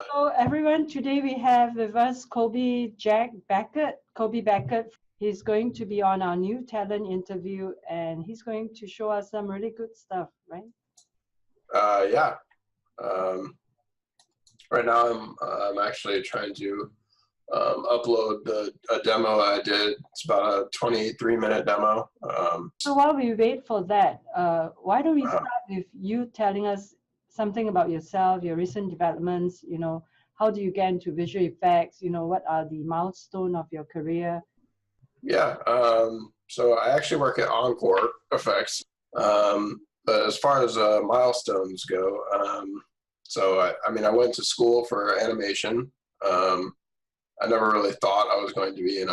So everyone, today we have with us Colby Beckett. Colby Beckett. He's going to be on our new talent interview, and he's going to show us some really good stuff, right? Yeah. Right now, I'm actually trying to upload a demo I did. It's about a 23-minute demo. So while we wait for that, why don't we start with you telling us something about yourself, your recent developments, how do you get into visual effects, what are the milestones of your career? Yeah. So I actually work at Encore VFX. But as far as milestones go, I mean, I went to school for animation. I never really thought I was going to be an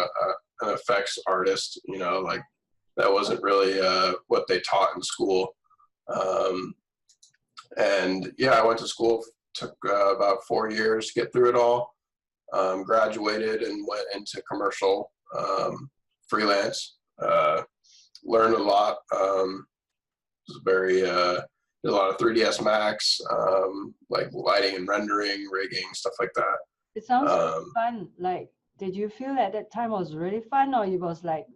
effects artist, like that wasn't really what they taught in school. And yeah, I went to school, took about 4 years to get through it all, graduated and went into commercial freelance, learned a lot, was very, did a lot of 3ds Max, like lighting and rendering, rigging, stuff like that. It sounds fun. Like, did you feel at that time was really fun, or it was like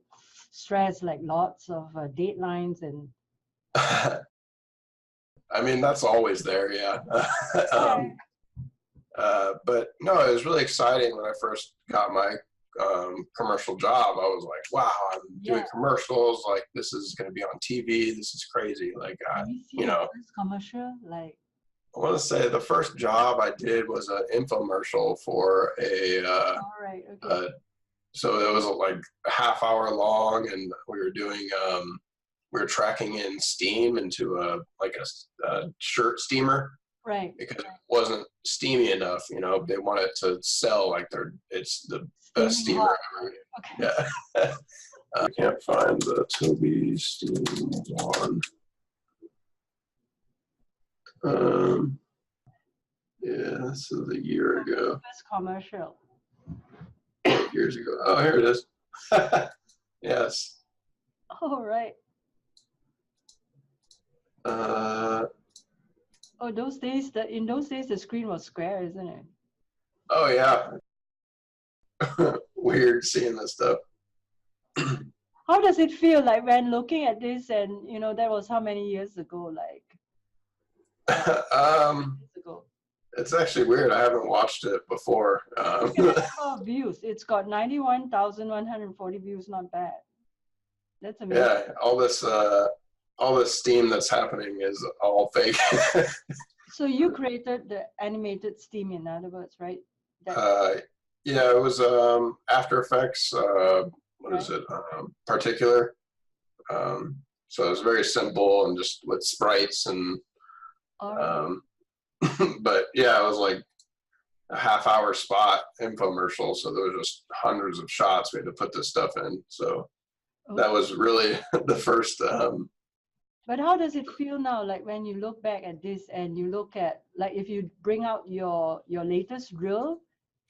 stress, like lots of deadlines and? I mean, that's always there, yeah. But no, it was really exciting when I first got my commercial job. I was like, wow, I'm doing commercials. Like, this is going to be on TV. This is crazy. Like, you know, first commercial, like. I want to say the first job I did was an infomercial for a. So it was like a half-hour long, and we were doing. We were tracking in steam into a shirt steamer. Right. Because it wasn't steamy enough, they wanted to sell like it's the best steamer ever. Okay. Yeah. I can't find the Toby Steam one. Yeah, this is a year ago. First commercial. Years ago. Oh, here it is. Yes. All right. Oh, those days, in those days, the screen was square, isn't it? Oh, yeah. Weird seeing this stuff. How does it feel like when looking at this and, that was how many years ago, like? It's actually weird. I haven't watched it before. Views. It's got 91,140 views. Not bad. That's amazing. Yeah, all this steam that's happening is all fake. So you created the animated steam, in other words, right? Yeah, it was After Effects. What is it? Particular. So it was very simple and just with sprites and. But yeah, it was like a half-hour spot infomercial. So there was just hundreds of shots we had to put this stuff in. So that was really the first. But how does it feel now, like when you look back at this and you look at, like, if you bring out your latest reel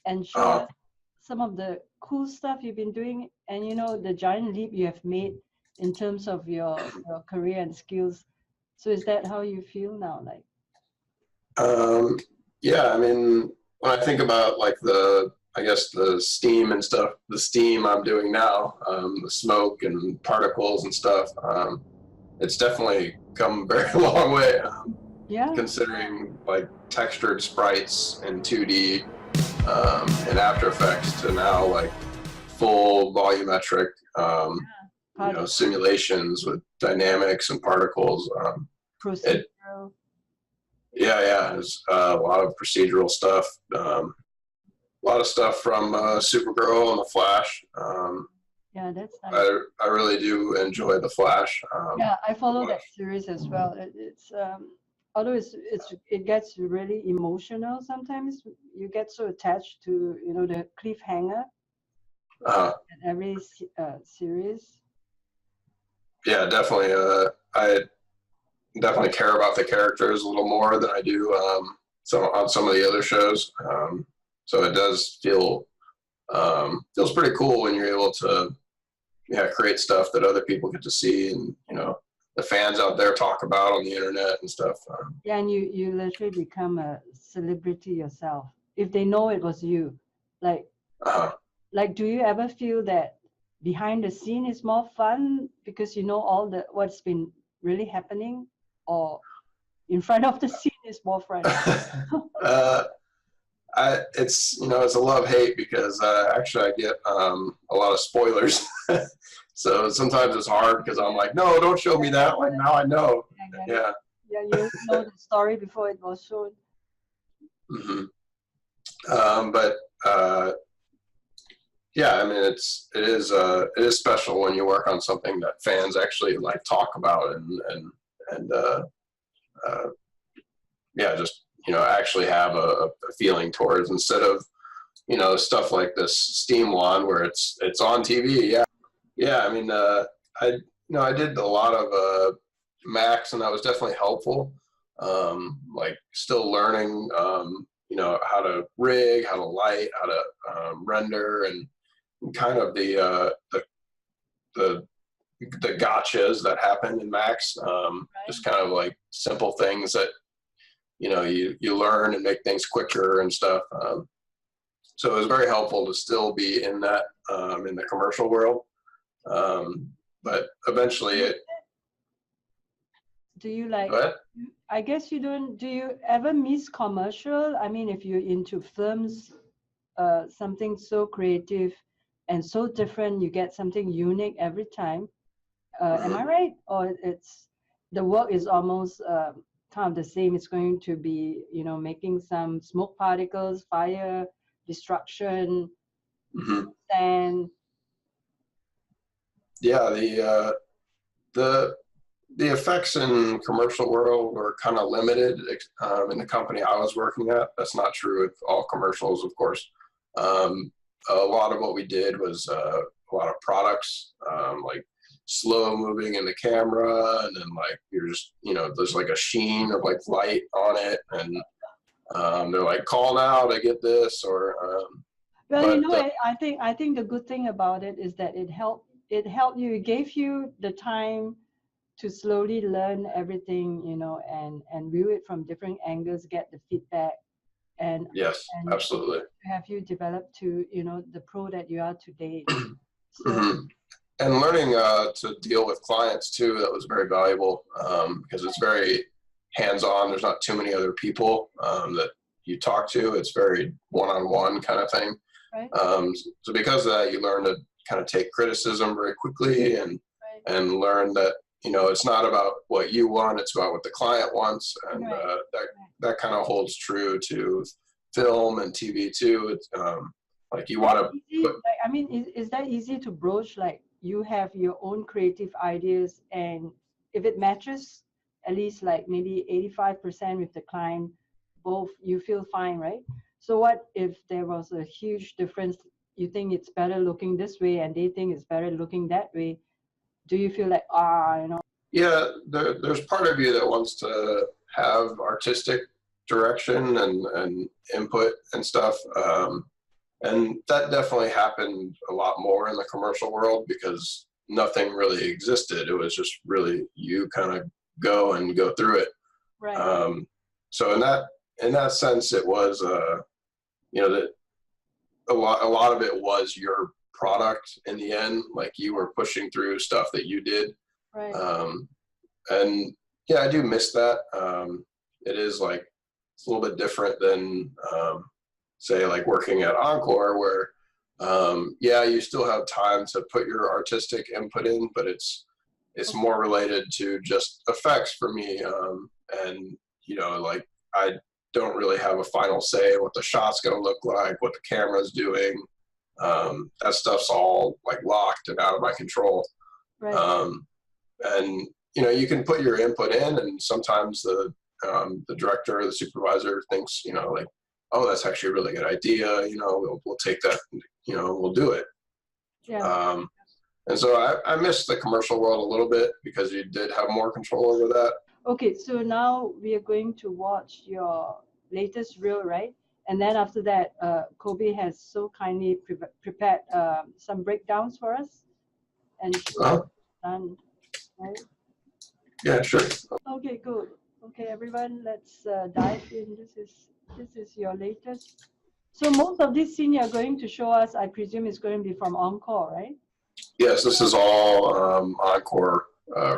and show us some of the cool stuff you've been doing and, the giant leap you have made in terms of your career and skills. So is that how you feel now? Like? Yeah, I mean, when I think about like I guess the steam and stuff, the steam I'm doing now, the smoke and particles and stuff, it's definitely come a very long way. Considering like textured sprites in 2D and After Effects to now like full volumetric, simulations with dynamics and particles. It's a lot of procedural stuff. A lot of stuff from Supergirl and The Flash. Yeah, that's nice. I really do enjoy The Flash. Yeah, I follow that series as well. It's although it gets really emotional sometimes. You get so attached to the cliffhanger in every series. Yeah, definitely. I definitely care about the characters a little more than I do on some of the other shows. So it does feels pretty cool when you're able to create stuff that other people get to see and the fans out there talk about on the internet and stuff. Yeah, and you literally become a celebrity yourself. if they know it was you? Like, like, do you ever feel that behind the scene is more fun because you know all the what's been really happening, or in front of the scene is more fun? It's it's a love-hate because actually I get a lot of spoilers. So sometimes it's hard because I'm like, no, don't show me that. Like now I know. Yeah. Yeah, you know the story before it was shown. But yeah, I mean, it is special when you work on something that fans actually like talk about and yeah, just actually have a feeling towards, instead of stuff like this steam wand where it's on TV. Yeah. I mean, I did a lot of Max, and that was definitely helpful. Like still learning, how to rig, how to light, how to render, and kind of the gotchas that happen in Max. Just kind of like simple things that you learn and make things quicker and stuff. So it was very helpful to still be in that in the commercial world. But eventually it. Do you like? What? I guess you don't. Do you ever miss commercial? I mean, if you're into films, something so creative and so different, you get something unique every time. Am I right? Or it's the work is almost kind of the same. It's going to be, making some smoke particles, fire, destruction, sand. Yeah, the effects in commercial world were kind of limited in the company I was working at. That's not true with all commercials, of course. A lot of what we did was a lot of products, like slow moving in the camera, and then like you're just there's like a sheen of like light on it, and they're like, call now to get this, or well, I think the good thing about it is that it helped you, it gave you the time to slowly learn everything, and view it from different angles, get the feedback, and yes, and absolutely, have you develop to the pro that you are today. So, and learning to deal with clients too, that was very valuable, because it's very hands-on. There's not too many other people that you talk to. It's very one-on-one kind of thing. Right. So because of that, you learn to kind of take criticism very quickly, and learn that it's not about what you want, it's about what the client wants, and that kind of holds true to film and TV too. It's like you want to. I mean, is that easy to broach? Like you have your own creative ideas, and if it matches at least like maybe 85% with the client, both you feel fine, right? So what if there was a huge difference? You think it's better looking this way, and they think it's better looking that way. Do you feel like Yeah, there's part of you that wants to have artistic direction and input and stuff. And that definitely happened a lot more in the commercial world because nothing really existed. It was just really you kind of go through it. right? So in that sense, it was that a lot of it was your product in the end. Like you were pushing through stuff that you did. Right. And yeah, I do miss that. It is like it's a little bit different than say like working at Encore, where yeah, you still have time to put your artistic input in, but it's more related to just effects for me. And like I don't really have a final say what the shot's gonna look like, what the camera's doing. That stuff's all like locked and out of my control. Right. And you can put your input in, and sometimes the director or the supervisor thinks like, oh, that's actually a really good idea, we'll take that, we'll do it. Yeah. And so I miss the commercial world a little bit because you did have more control over that. Okay, so now we are going to watch your latest reel, right? And then after that, Colby has so kindly prepared some breakdowns for us, and done, right? Yeah, sure. Okay, good. Okay, everyone, let's dive in. This is your latest. So most of this scene you're going to show us, I presume, is going to be from Encore, right? Yes, this is all Encore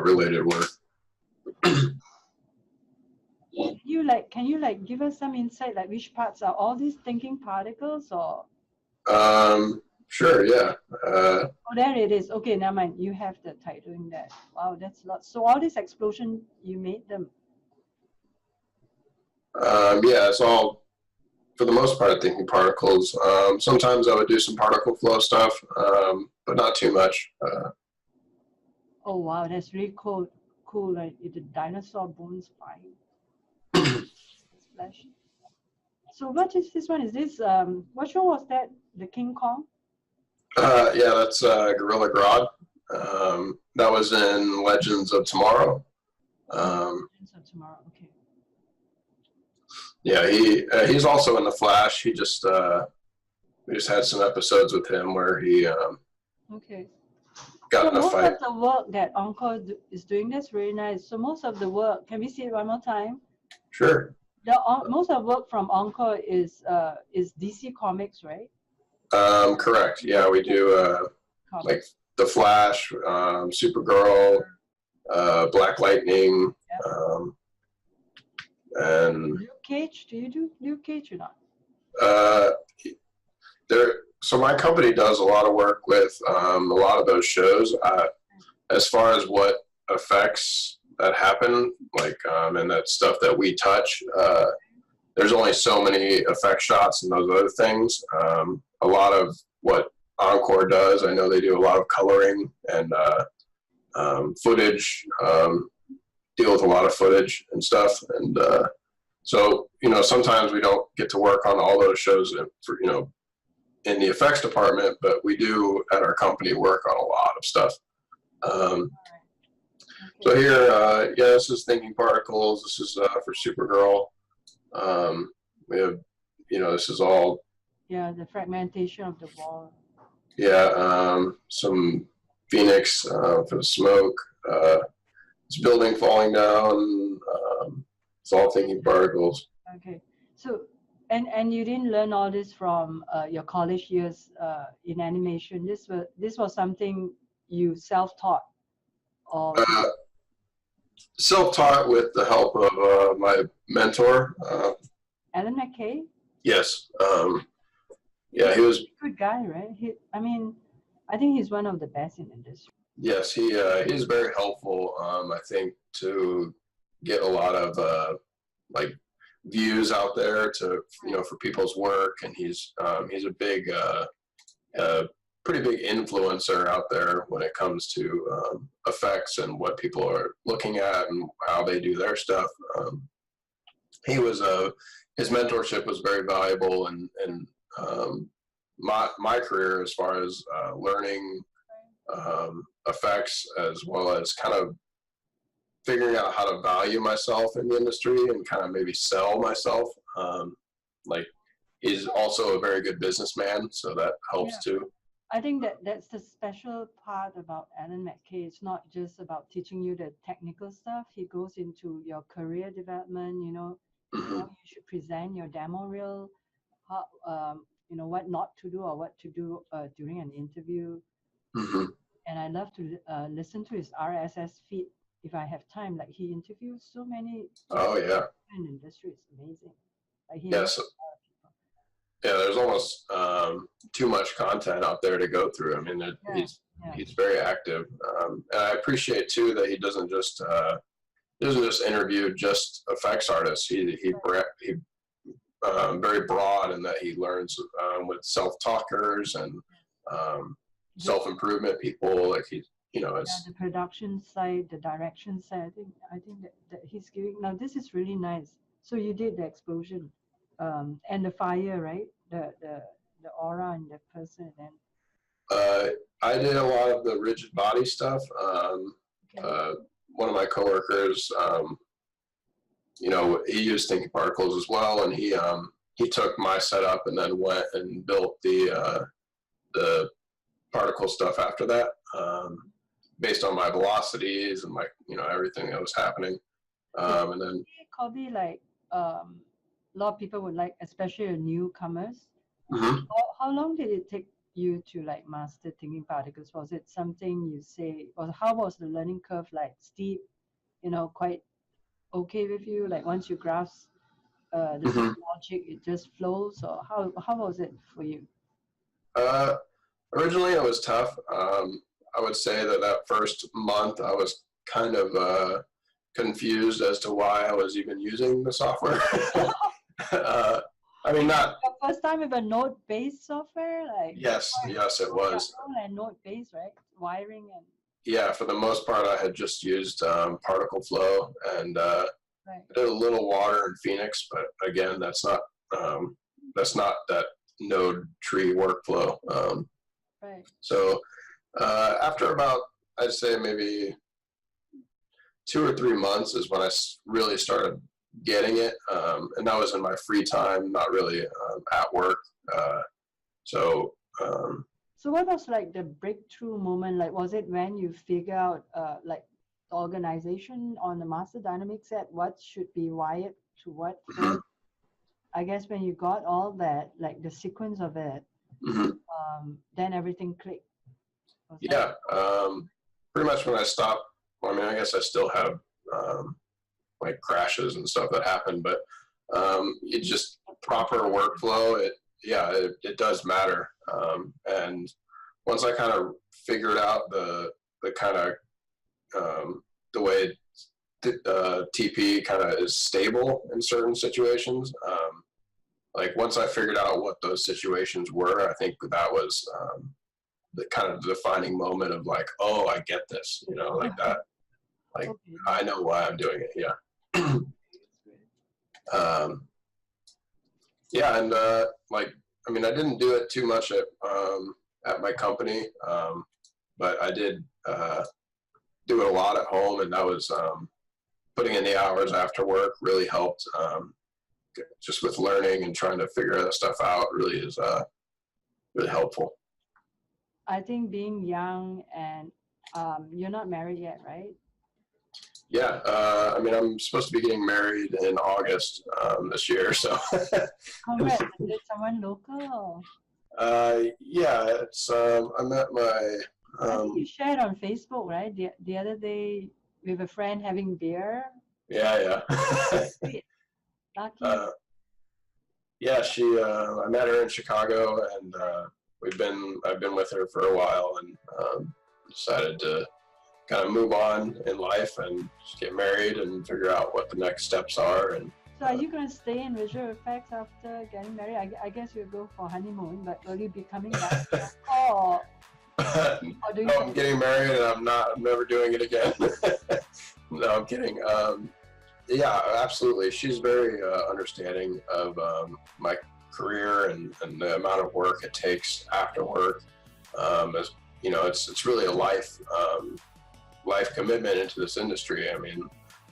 related work. Can you give us some insight, like which parts are all these thinking particles, or? Sure, yeah. Oh, there it is. Okay, never mind. You have the title in there. Wow, that's a lot. So all this explosion, you made them. Yeah, it's all, for the most part, thinking particles. Sometimes I would do some particle flow stuff, but not too much. Oh wow, that's really cool. Cool, like the dinosaur bones flying. Splash. So what is this one? Is this what show was that? The King Kong? Yeah, that's Gorilla Grodd. That was in Legends of Tomorrow. Legends of Tomorrow. Okay. Yeah, he's also in the Flash. He just we just had some episodes with him where he Okay. got So in a most fight. of the work that Encore is doing, that's very nice. So most of the work, can we see it one more time? Sure. Most of the work from Encore is DC Comics, right? Correct. Yeah, we do like the Flash, Supergirl, Black Lightning, and Luke Cage. Do you do Luke Cage or not? So my company does a lot of work with a lot of those shows. As far as what effects that happen, like and that stuff that we touch, there's only so many effect shots and those other things. A lot of what Encore does, I know they do a lot of coloring and footage, deal with a lot of footage and stuff. And so, sometimes we don't get to work on all those shows for, in the effects department, but we do at our company work on a lot of stuff. So here, yeah, this is Thinking Particles. This is for Supergirl. We have, this is all. Yeah, the fragmentation of the wall. Yeah, some Phoenix for the smoke. This building falling down. It's all Thinking Particles. Okay, so and you didn't learn all this from your college years in animation. This was something you self-taught, or self-taught with the help of my mentor. Alan McKay? Yes. Yeah, he was a good guy, right? I think he's one of the best in the industry. Yes, he's very helpful. I think to get a lot of like views out there to for people's work, and he's a big pretty big influencer out there when it comes to effects and what people are looking at and how they do their stuff. He was his mentorship was very valuable and my career as far as learning effects, as well as kind of figuring out how to value myself in the industry and kind of maybe sell myself. Like, he's also a very good businessman, so that helps too. I think that's the special part about Alan McKay. It's not just about teaching you the technical stuff. He goes into your career development, how you should present your demo reel, how, what not to do or what to do during an interview. And I love to listen to his RSS feed if I have time. Like, he interviews so many people in the industry. It's amazing. Like, he yeah, there's almost too much content out there to go through. I mean, he's very active, and I appreciate too that he doesn't just interview just effects artists. He very broad in that he learns with self-talkers and self-improvement people. Like, it's the production side, the direction side. I think that he's giving. Now this is really nice. So you did the explosion. And the fire, right? The aura and the person. And I did a lot of the rigid body stuff. One of my coworkers, he used Thinking Particles as well, and he took my setup and then went and built the particle stuff after that, based on my velocities and my everything that was happening. And then Colby, like a lot of people would like, especially newcomers, Hmm. How long did it take you to like master thinking particles? Was it something you say, or how was the learning curve like steep, quite okay with you? Like once you grasp the Hmm. logic, it just flows, or how was it for you? Uh, Originally, it was tough. I would say that first month, I was kind of confused as to why I was even using the software. uh, I mean, not. Your first time with a node-based software, like Yes, it was. and node-based, right? Wiring and Yeah, for the most part, I had just used particle flow, and right. I did a little water in Phoenix, but again, that's not that node tree workflow. Right. So after about, I'd say maybe 2 or 3 months is when I really started getting it, and that was in my free time, not really at work. So. So what was like the breakthrough moment? Like, was it when you figure out like the organization on the master dynamic set, what should be wired to what first? I guess when you got all that, like the sequence of it, Mm-hmm. then everything clicked. Yeah, pretty much when I stopped. Well, I mean, I guess I still have like crashes and stuff that happen, but it just proper workflow. It does matter. And once I kind of figured out the kind of the way TP kind of is stable in certain situations. Like once I figured out what those situations were, I think that was the kind of defining moment of like, oh, I get this, like that. Like Okay. I know why I'm doing it. Yeah. Yeah, and like I mean, I didn't do it too much at my company, but I did do it a lot at home, and that was putting in the hours after work really helped. Just with learning and trying to figure that stuff out really is really helpful. I think being young and you're not married yet, right? Yeah, I mean, I'm supposed to be getting married in August this year, so. Congrats. Is it someone local? Yeah, it's I met my. I think you shared on Facebook, right? The other day with a friend having beer. Yeah. Sweet. Lucky. Yeah, I met her in Chicago, and I've been with her for a while, and decided to kind of move on in life and just get married and figure out what the next steps are. And so are you going to stay in visual effects after getting married? I guess you'll go for honeymoon, but will you be coming back? or do you no, I'm getting married, and I'm never doing it again. No, I'm kidding. Yeah, absolutely. She's very understanding of my career and the amount of work it takes after work. As you know, it's really a life commitment into this industry. I mean,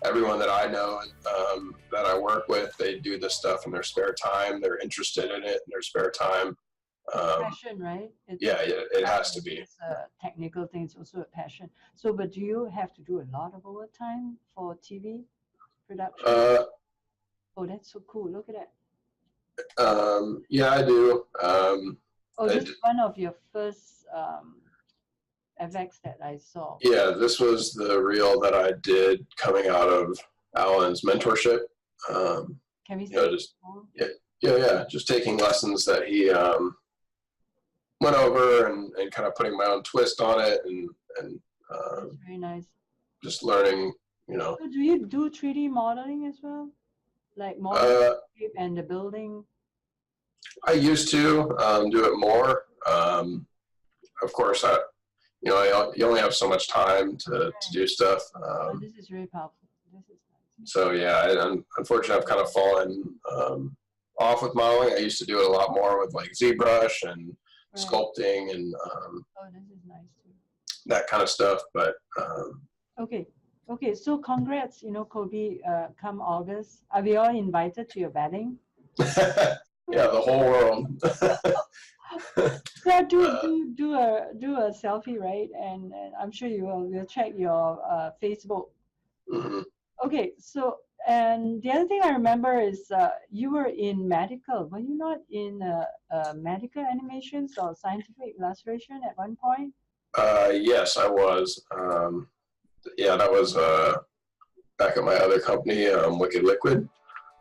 everyone that I know that I work with, they do this stuff in their spare time. They're interested in it in their spare time. Passion, right? It has to be. It's a technical thing. It's also a passion. So, but do you have to do a lot of overtime for TV production? Oh, that's so cool. Look at that. Yeah, I do. This is one of your first FX that I saw. Yeah, this was the reel that I did coming out of Alan's mentorship. Can we see just taking lessons that he went over and kind of putting my own twist on it and that's very nice. Just learning, So do you do 3D modeling as well? Like modeling and the building? I used to do it more. Of course, you only have so much time to do stuff. This is really powerful. This is nice. So yeah, unfortunately, I've kind of fallen off with modeling. I used to do it a lot more with like ZBrush and sculpting and this is nice too. That kind of stuff. But okay. So congrats, Colby. Come August, are we all invited to your wedding? Yeah, the whole world. Yeah, do a selfie, right? And I'm sure you will. We'll check your Facebook. Mm-hmm. Okay, so And the other thing I remember is you were in medical. Were you not in medical animations or scientific illustration at one point? Yes, I was. Yeah, that was back at my other company, Wicked Liquid.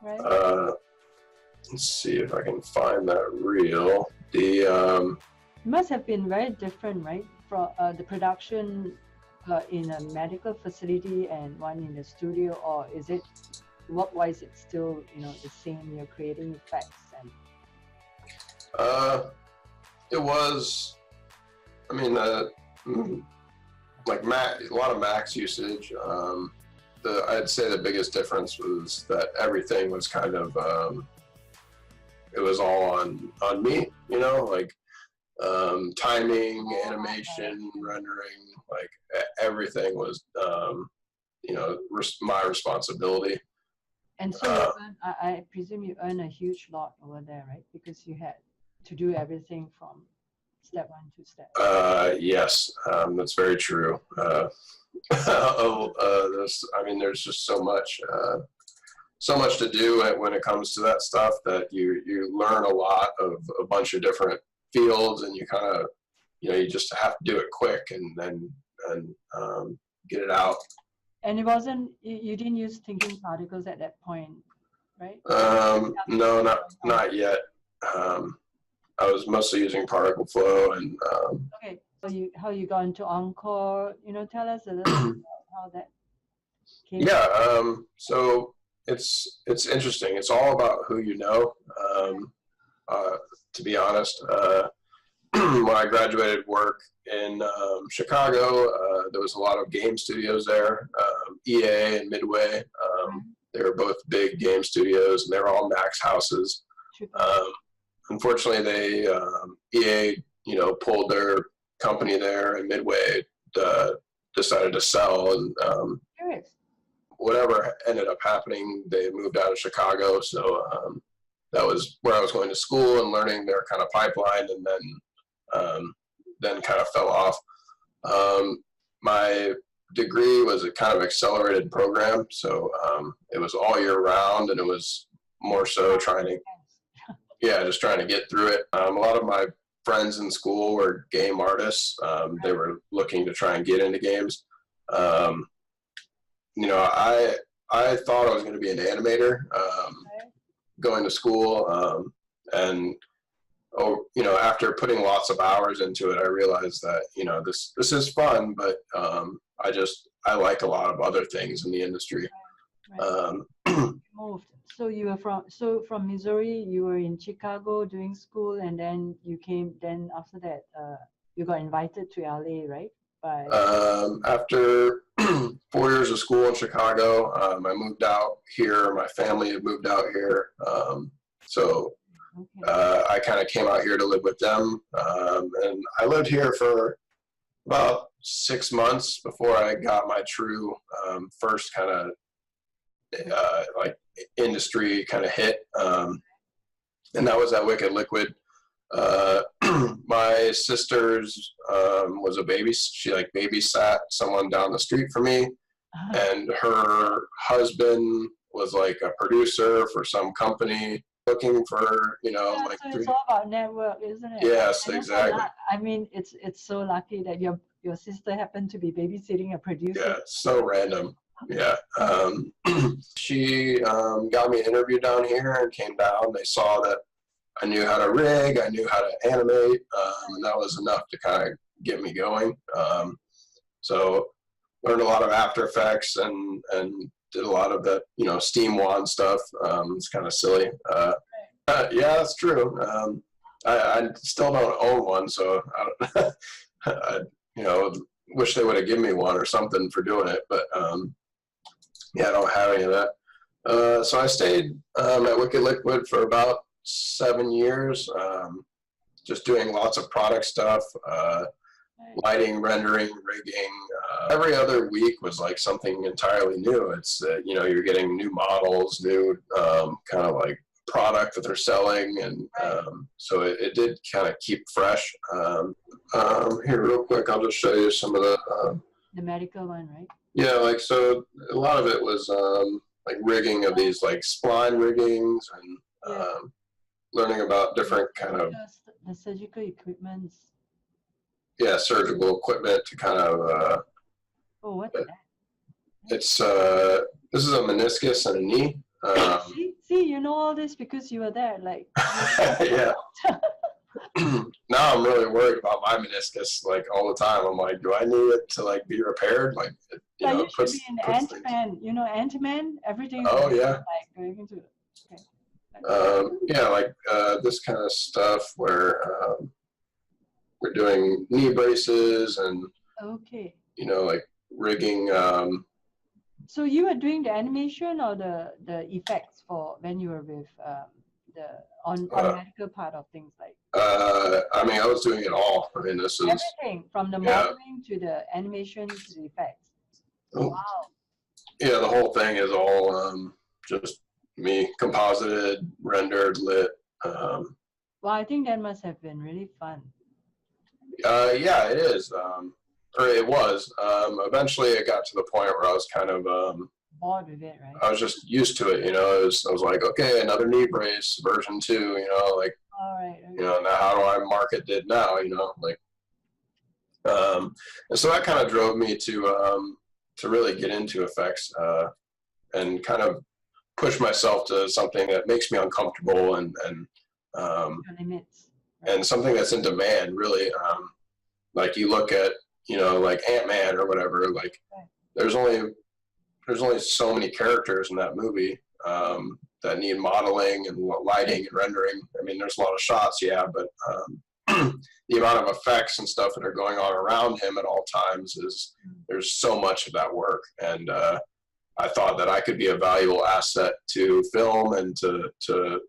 Right. Let's see if I can find that reel. The It must have been very different, right? From the production in a medical facility and one in the studio, or is it work-wise? It's still the same. You're creating effects and. it was. I mean, like a lot of Max usage. I'd say the biggest difference was that everything was kind of it was all on me, like timing, animation, rendering, like everything was my responsibility. And so I presume you earn a huge lot over there, right? Because you had to do everything from step one to step. Yes, that's very true. There's just so much to do when it comes to that stuff that you learn a lot of a bunch of different fields, and you kind of you just have to do it quick and get it out. And it wasn't, you didn't use thinking particles at that point, right? No, not yet. I was mostly using particle flow and. Okay, so how you got into Encore? Tell us a little bit about how that came. Yeah. So it's interesting. It's all about who you know. To be honest, when I graduated work in Chicago, there was a lot of game studios there. EA and Midway. They were both big game studios, and they were all Max houses. Unfortunately, EA, pulled their company there, and Midway decided to sell, and whatever ended up happening, they moved out of Chicago. So that was where I was going to school and learning their kind of pipeline, and then kind of fell off. My degree was a kind of accelerated program, so it was all year round, and it was more so just trying to get through it. A lot of my friends in school were game artists. They were looking to try and get into games. I thought I was going to be an animator going to school, and after putting lots of hours into it, I realized that this is fun, but I like a lot of other things in the industry. Moved. So you were from Missouri, you were in Chicago doing school, and then you came. Then after that, you got invited to LA, right? After 4 years of school in Chicago, I moved out here. My family had moved out here, so I kind of came out here to live with them, and I lived here for about 6 months before I got my true first kind of like industry kind of hit, and that was at Wicked Liquid. My sister's was a baby. She babysat someone down the street for me, and her husband was like a producer for some company looking for so it's all about network, isn't it? Yes, exactly. I mean, it's so lucky that your sister happened to be babysitting a producer. Yeah, so random. Yeah. She got me an interview down here and came down. They saw that I knew how to rig, I knew how to animate, and that was enough to kind of get me going. So learned a lot of After Effects and did a lot of that, steam wand stuff. It's kind of silly. Yeah, that's true. I still don't own one, so I wish they would have given me one or something for doing it, but yeah, I don't have any of that. So I stayed at Wicked Liquid for about 7 years, just doing lots of product stuff, lighting, rendering, rigging. Every other week was like something entirely new. It's you're getting new models, new kind of like product that they're selling, and so it did kind of keep fresh. Here, real quick, I'll just show you some of the medical one, right? Yeah, so a lot of it was like rigging of these like spline riggings and Yeah. learning about different kind of the surgical equipments. surgical equipment to kind of Oh, what's that? it's this is a meniscus and a knee. See, you know all this because you were there. Like, Yeah. Now I'm really worried about my meniscus like all the time. I'm like, do I need it to like be repaired? Like, you know, you should be an Ant-Man. You know, Ant-Man. Everything. Oh yeah. Like going into. Okay. Yeah, like this kind of stuff where we're doing knee braces and you know, like rigging. So you were doing the animation or the effects for when you were with the on medical part of things like? I mean, I was doing it all. I mean, this is everything from the modeling to the animation to the effects. Oh. Wow. Yeah, the whole thing is all just me composited, rendered, lit. Well, I think that must have been really fun. Yeah, it is. Or it was. Eventually, it got to the point where I was kind of bored with it, right? I was just used to it, you know. I was like, okay, another knee brace, version 2, you know, like, all right, okay. you know, now how do I market it now, you know, like, and so that kind of drove me to really get into effects and kind of push myself to something that makes me uncomfortable and limits, right? And something that's in demand, really. Like you look at, you know, like Ant-Man or whatever, like there's only so many characters in that movie that need modeling and lighting and rendering. I mean, there's a lot of shots, yeah, but the amount of effects and stuff that are going on around him at all times there's so much of that work. And I thought that I could be a valuable asset to film and to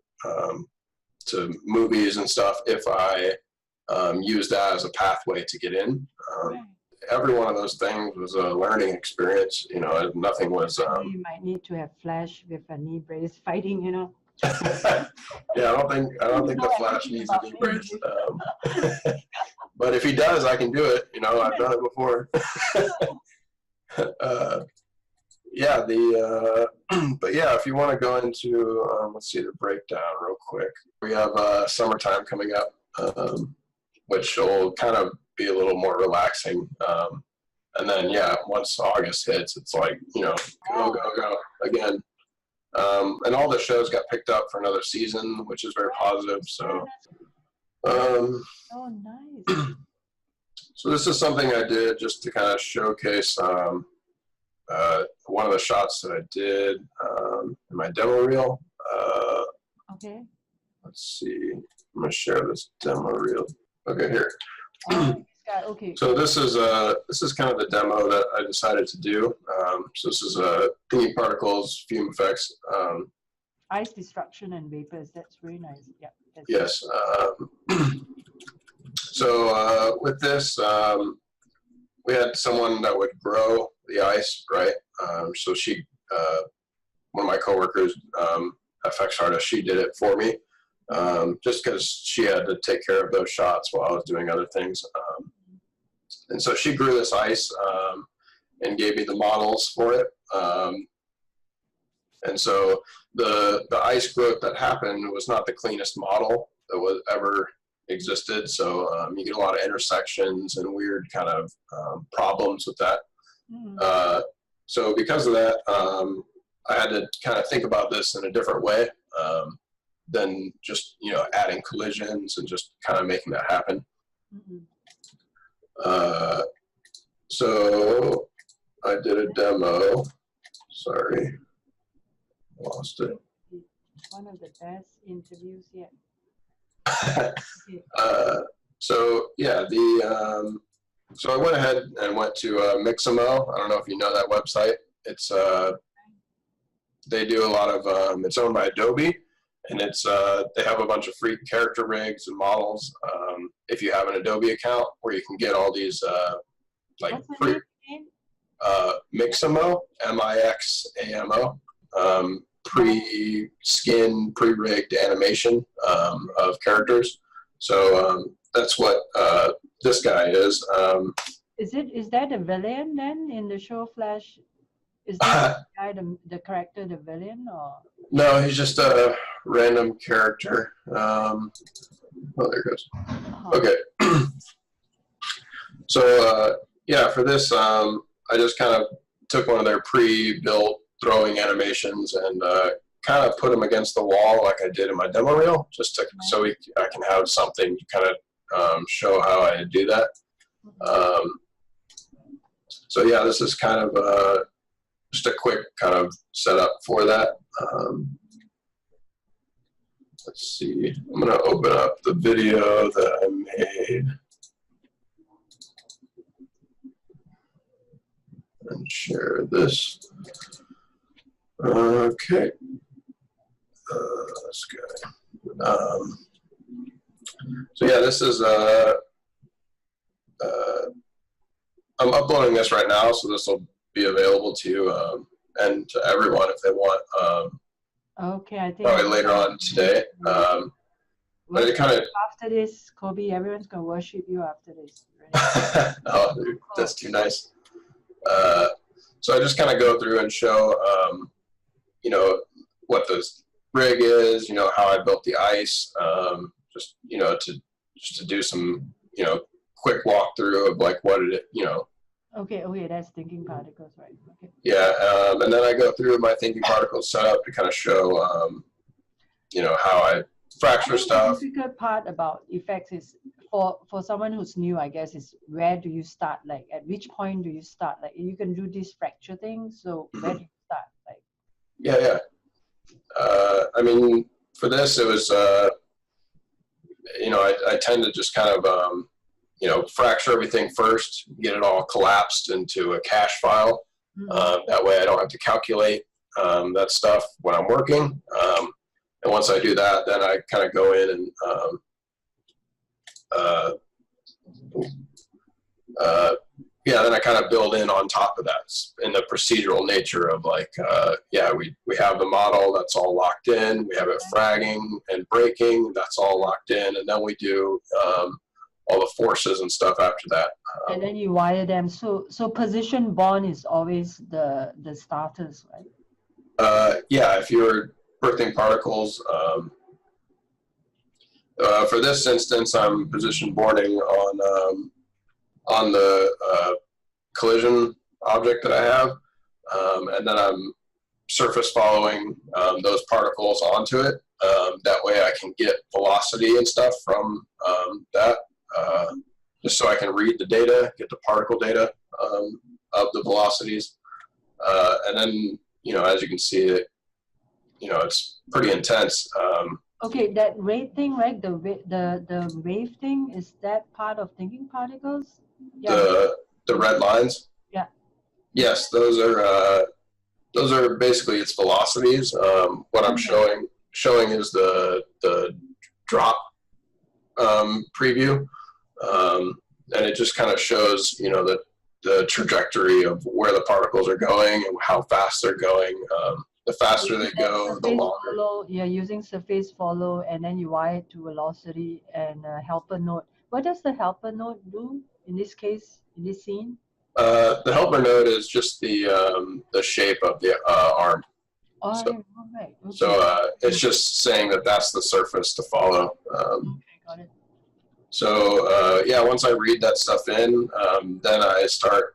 movies and stuff if I use that as a pathway to get in. Every one of those things was a learning experience. You know, nothing was. You might need to have Flash with a knee brace fighting. You know. Yeah, I don't think the Flash needs a knee brace. But if he does, I can do it. You know, I've done it before. Yeah, but yeah, if you want to go into let's see the breakdown real quick. We have summertime coming up, which will kind of be a little more relaxing. And then, yeah, once August hits, it's like, you know, go again. And all the shows got picked up for another season, which is very positive. So, oh, nice. So this is something I did just to kind of showcase one of the shots that I did in my demo reel. Okay. Let's see. I'm going to share this demo reel. Okay, here. Okay. So this is kind of the demo that I decided to do. So this is thinkingParticles fume effects. Ice destruction and vapors. That's very nice. Yeah. Yes. So with this, we had someone that would grow the ice, right? So she, one of my coworkers, FX artist, she did it for me. Just because she had to take care of those shots while I was doing other things. And so she grew this ice and gave me the models for it. And so the ice growth that happened was not the cleanest model that was ever existed. So you get a lot of intersections and weird kind of problems with that. So because of that, I had to kind of think about this in a different way. Than just, you know, adding collisions and just kind of making that happen. So I did a demo. Sorry, lost it. One of the best interviews yet. So yeah, so I went ahead and went to Mixamo. I don't know if you know that website. It's they do a lot of. It's owned by Adobe. And it's they have a bunch of free character rigs and models if you have an Adobe account where you can get all these like free Mixamo, M-I-X-A-M-O, pre-skin, pre-rigged animation of characters. So that's what this guy is. Is that a villain then in the show Flash? Is that the guy, the character, the villain, or? No, he's just a random character. Oh, there it goes. Okay. So, yeah, for this, I just kind of took one of their pre-built throwing animations and kind of put them against the wall like I did in my demo reel, just to, so I can have something to kind of show how I do that. So yeah, this is kind of just a quick kind of setup for that. Let's see, I'm going to open up the video that I made and share this. Okay, let's go. So yeah, this is I'm uploading this right now, so this will be available to you and to everyone if they want. Okay, I think probably later on today. But it kind of after this, Colby, everyone's gonna worship you after this. Right? oh, dude, that's too nice. So I just kind of go through and show, you know, what the rig is, you know, how I built the ice, just, you know, to do some, you know, quick walkthrough of like what it, you know. Okay, that's thinking particles, right? Okay. Yeah, and then I go through my thinking particles setup to kind of show, you know, how I fracture stuff. The difficult part about effects is for someone who's new, I guess, is where do you start? Like, at which point do you start? Like, you can do this fracture thing, so where do you start? Like, yeah. I mean, for this, it was, you know, I tend to just kind of, you know, fracture everything first, get it all collapsed into a cache file. That way I don't have to calculate that stuff when I'm working. And once I do that, then I kind of go in and yeah, then I kind of build in on top of that in the procedural nature of like, yeah, we have the model that's all locked in, we have it fragging and braking, that's all locked in, and then we do all the forces and stuff after that. And then you wire them. So position bond is always the starters, right? Yeah, if you're birthing particles, for this instance, I'm position boarding on the collision object that I have, and then I'm surface following those particles onto it. That way I can get velocity and stuff from that, just so I can read the data, get the particle data of the velocities. And then, you know, as you can see, it, you know, it's pretty intense. Okay, that rate thing, right? The wave thing, is that part of thinking particles? Yeah. The red lines. Yeah. Yes, those are basically its velocities. What I'm showing is the drop preview, and it just kind of shows, you know, the trajectory of where the particles are going and how fast they're going. The faster they go, the longer. Follow, yeah, using surface follow, and then you wire it to velocity and helper node. What does the helper node do in this case, in this scene? The helper node is just the shape of the arm. Oh, so, right. Okay. So it's just saying that that's the surface to follow. Okay, got it. So yeah, once I read that stuff in, then I start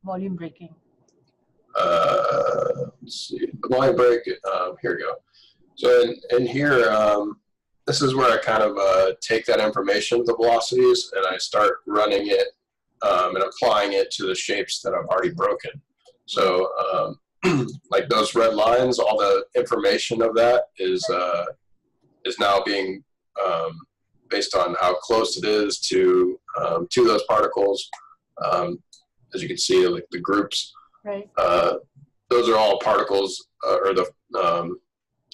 volume breaking. Let's see, the volume break. Here we go. So in here, this is where I kind of take that information, the velocities, and I start running it and applying it to the shapes that I've already broken. So like those red lines, all the information of that is now being based on how close it is to those particles. As you can see, like the groups. Right. Those are all particles or the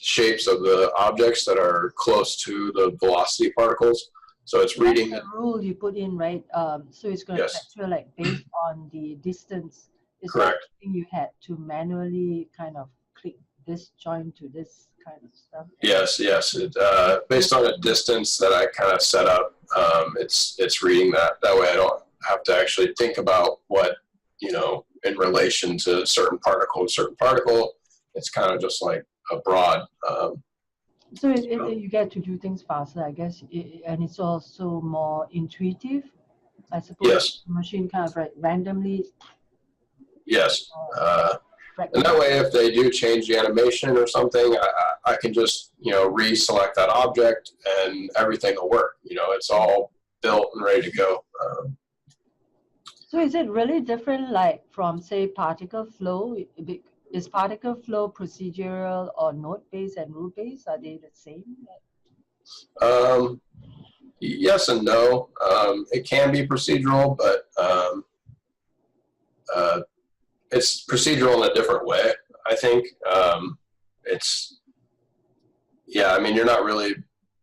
shapes of the objects that are close to the velocity particles. So it's reading the rule you put in, right? So it's going to capture like based on the distance. Is correct. Something you had to manually kind of click this joint to this kind of stuff. Yes. It, based on a distance that I kind of set up, it's reading that. That way I don't have to actually think about what, you know, in relation to certain particle. It's kind of just like a broad. So you get to do things faster, I guess, and it's also more intuitive, I suppose. Yes. The machine kind of randomly. Yes. And that way, if they do change the animation or something, I can just, reselect that object and everything will work. It's all built and ready to go. So is it really different, like from, say, particle flow? Is particle flow procedural or node-based and rule-based? Are they the same? Yes and no. It can be procedural, but it's procedural in a different way, I think. You're not really,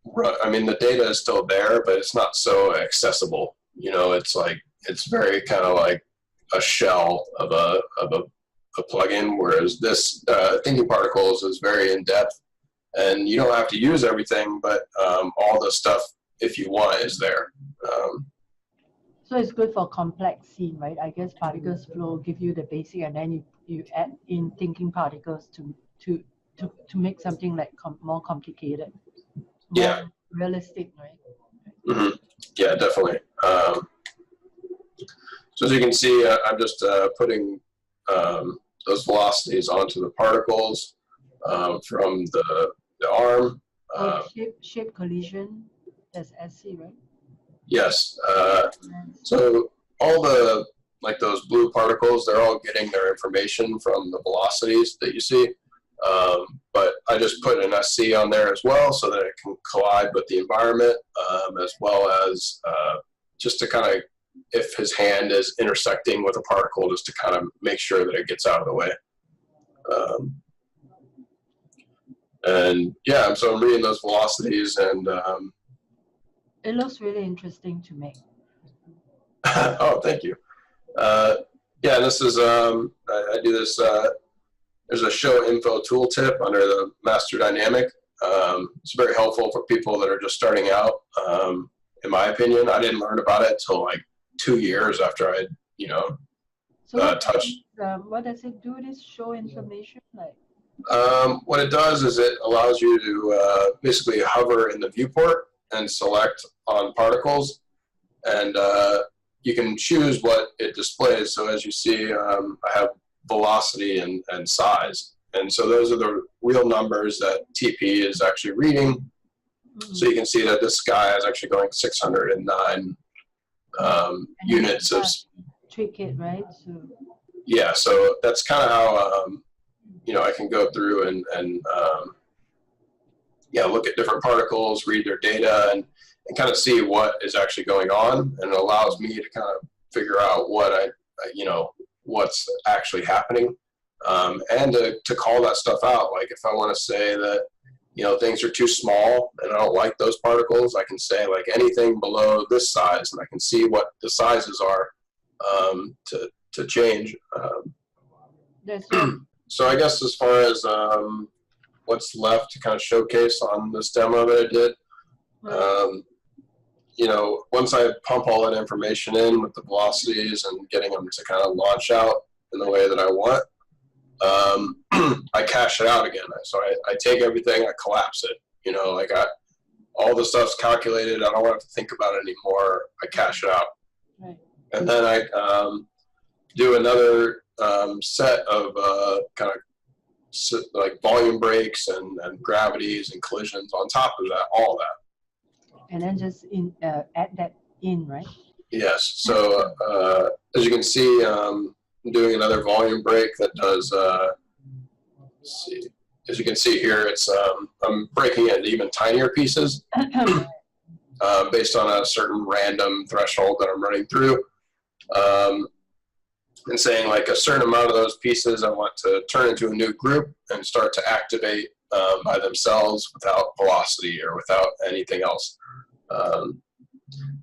the data is still there, but it's not so accessible. It's very kind of like a shell of a plugin, whereas this thinkingParticles is very in-depth, and you don't have to use everything, but all the stuff, if you want, is there. So it's good for complex scene, right? I guess particles flow give you the basic, and then you add in thinkingParticles to make something like more complicated, more realistic, right? Mm-hmm. Yeah, definitely. So as you can see, I'm just putting those velocities onto the particles from the arm. Shape collision, that's SC, right? Yes. So all the, like those blue particles, they're all getting their information from the velocities that you see. But I just put an SC on there as well so that it can collide with the environment, as well as just to kind of, if his hand is intersecting with a particle, just to kind of make sure that it gets out of the way. And yeah, so I'm reading those velocities, and it looks really interesting to me. oh, thank you. Yeah, this is, I do this, there's a show info tooltip under the master dynamic. It's very helpful for people that are just starting out. In my opinion, I didn't learn about it until like 2 years after I, touched. What does it do, this show information? Like? What it does is it allows you to basically hover in the viewport and select on particles, and you can choose what it displays. So as you see, I have velocity and size, and so those are the real numbers that TP is actually reading. Mm-hmm. So you can see that this guy is actually going 609 units of trick it, right? So yeah, so that's kind of how I can go through and look at different particles, read their data, and kind of see what is actually going on, and it allows me to kind of figure out what what's actually happening, and to call that stuff out. Like if I want to say that things are too small and I don't like those particles, I can say like anything below this size, and I can see what the sizes are to change. So I guess as far as what's left to kind of showcase on this demo that I did, once I pump all that information in with the velocities and getting them to kind of launch out in the way that I want, I cache it out again. So I take everything, I collapse it. All the stuff's calculated. I don't have to think about it anymore. I cache it out. Right. And then I do another set of kind of like volume breaks and gravities and collisions on top of that, all that. And then just add that in, right? Yes. So as you can see, I'm doing another volume break that does, let's see. As you can see here, it's I'm breaking it into even tinier pieces based on a certain random threshold that I'm running through. And saying like a certain amount of those pieces I want to turn into a new group and start to activate by themselves without velocity or without anything else.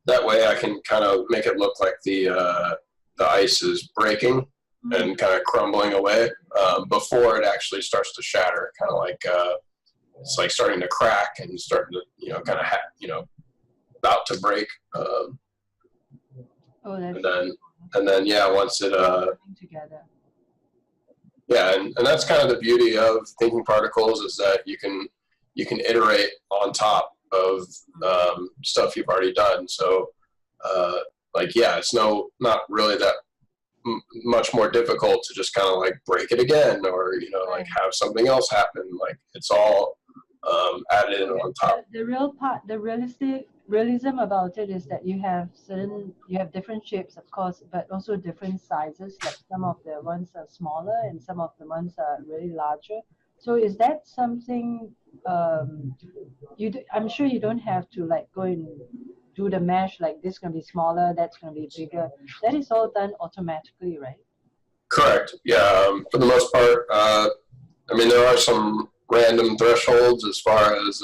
That way I can kind of make it look like the ice is breaking and kind of crumbling away before it actually starts to shatter. Kind of like it's like starting to crack and starting to kind of about to break. Oh, that's and then and then yeah, once it together. Yeah, and that's kind of the beauty of thinking particles, is that you can iterate on top of stuff you've already done. So like, yeah, it's not really that much more difficult to just kind of like break it again, or like have something else happen. Like, it's all added in on top. The real part, the realism about it is that you have different shapes, of course, but also different sizes. Like some of the ones are smaller and some of the ones are really larger. So is that something I'm sure you don't have to like go and do the mesh, like this going to be smaller, that's going to be bigger. That is all done automatically, right? Correct. Yeah. For the most part, I mean, there are some random thresholds as far as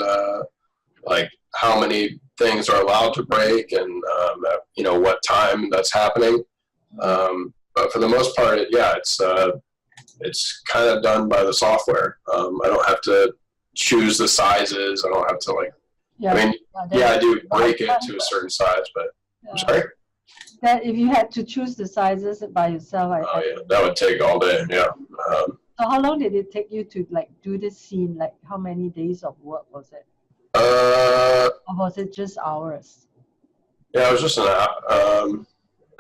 like how many things are allowed to break, and at, what time that's happening. But for the most part, it's kind of done by the software. I don't have to choose the sizes. I don't have to like. Yeah, I mean, I do break it to a certain size, but I'm sorry. That if you had to choose the sizes by yourself, that would take all day. Yeah. So how long did it take you to like do this scene? Like how many days of work was it? Or was it just hours? Yeah, it was just an hour.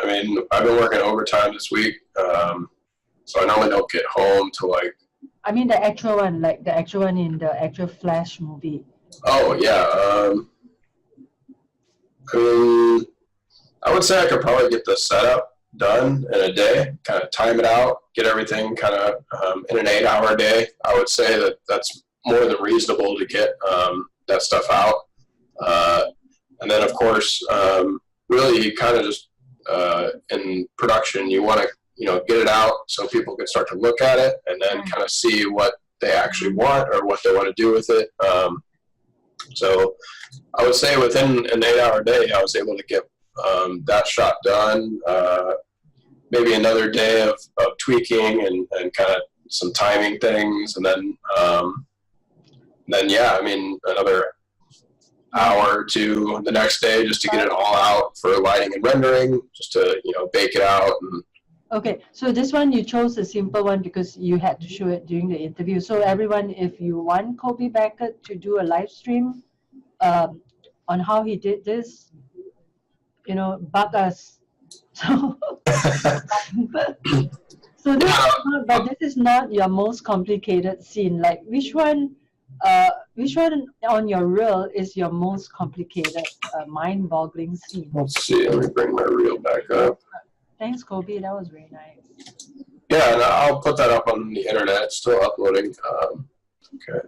I mean, I've been working overtime this week, so I normally don't get home till like. I mean the actual one, like the actual one in the actual Flash movie. Oh yeah. I mean, I would say I could probably get the setup done in a day, kind of time it out, get everything kind of in an 8-hour day. I would say that's more than reasonable to get that stuff out. And then, of course, really you kind of just in production, you want to get it out so people can start to look at it and then kind of see what they actually want or what they want to do with it. So I would say within an 8-hour day, I was able to get that shot done. Maybe another day of tweaking and kind of some timing things, and then yeah, I mean, another hour or two the next day just to get it all out for lighting and rendering, just to bake it out. Okay, so this one you chose a simple one because you had to show it during the interview. So everyone, if you want Colby Beckett to do a live stream on how he did this, bug us. So, this is not your most complicated scene. Like which one on your reel is your most complicated, mind-boggling scene? Let's see. Let me bring my reel back up. Thanks, Colby. That was very nice. Yeah, and I'll put that up on the internet. It's still uploading. Okay.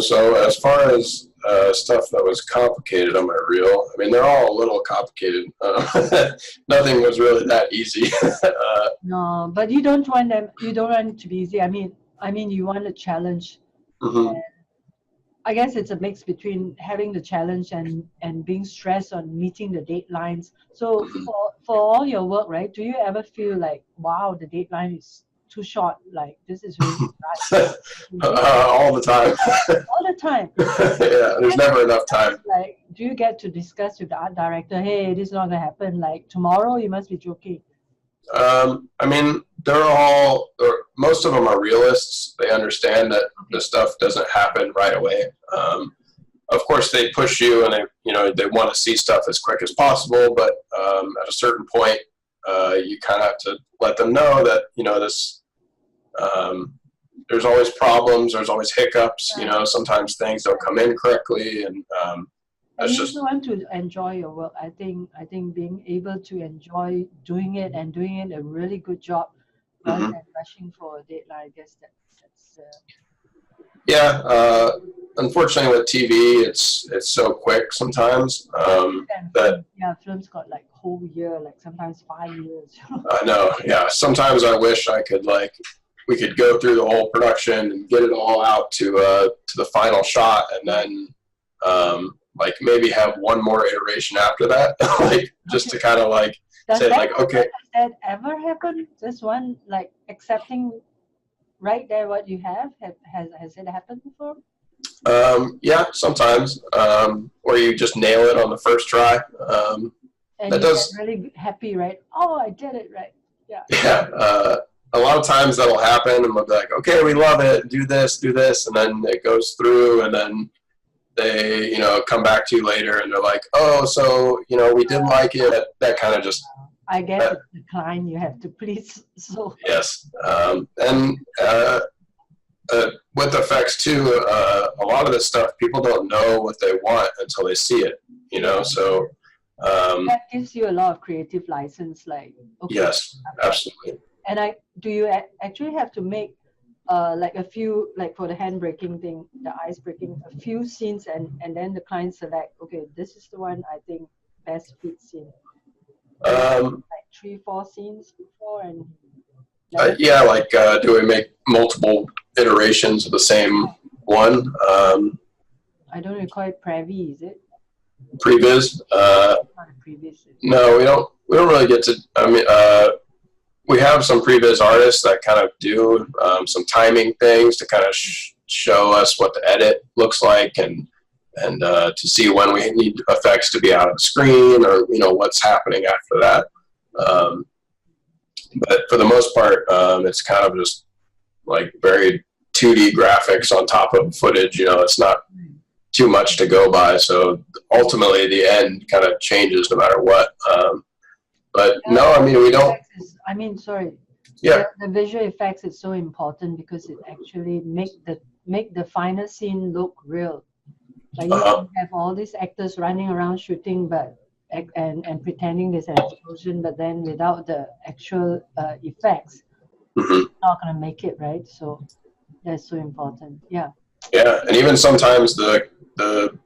So as far as stuff that was complicated on my reel, I mean, they're all a little complicated. Nothing was really that easy. No, but you don't want them. You don't want it to be easy. I mean, you want a challenge. Mm-hmm. I guess it's a mix between having the challenge and being stressed on meeting the deadlines. So for all your work, right? Do you ever feel like, wow, the deadline is too short? Like this is really all the time. All the time. Yeah, there's never enough time. Like, do you get to discuss with the art director? Hey, this is not gonna happen. Like tomorrow, you must be joking. I mean, most of them are realists. They understand that the stuff doesn't happen right away. Of course, they push you, and they want to see stuff as quick as possible. But at a certain point, you kind of have to let them know that this. There's always problems. There's always hiccups. Sometimes things don't come in correctly, and you also want to enjoy your work. I think being able to enjoy doing it and doing it a really good job rather than rushing for a deadline. I guess that's. Yeah. Unfortunately, with TV, it's so quick sometimes. Films got like whole year, like sometimes 5 years. I know. Yeah. Sometimes I wish I could we could go through the whole production and get it all out to the final shot, and then maybe have one more iteration after that, just to kind of say okay. Has that ever happened? Just one accepting right there what you have? Has it happened before? Yeah, sometimes. Or you just nail it on the first try. And that you does, get really happy, right? Oh, I did it, right? Yeah. yeah. A lot of times that'll happen, and we'll be like, okay, we love it, do this, and then it goes through, and then they, come back to you later, and they're like, oh, so, we did like it. That kind of just. I guess it's the client you have to please. So. Yes, and with effects too, a lot of this stuff people don't know what they want until they see it. So. That gives you a lot of creative license, like. Okay, yes, absolutely. And do you actually have to make like a few, like for the hand breaking thing, the ice breaking, a few scenes, and then the client select, okay, this is the one I think best fits in. Like 3-4 scenes before, and yeah, like do we make multiple iterations of the same one? I don't recall it previs, is it? Previs? Previs. No, we don't really get to. I mean, we have some previs artists that kind of do some timing things to kind of show us what the edit looks like, and to see when we need effects to be out of the screen, or what's happening after that. But for the most part, it's kind of just like very 2D graphics on top of footage. It's not too much to go by. So ultimately, the end kind of changes no matter what. But no, I mean, we don't. Sorry. Yeah. The visual effects is so important because it actually make the final scene look real. Like you can have all these actors running around shooting, and pretending there's an explosion, but then without the actual effects, it's not gonna make it, right? So that's so important. Yeah. Yeah, and even sometimes the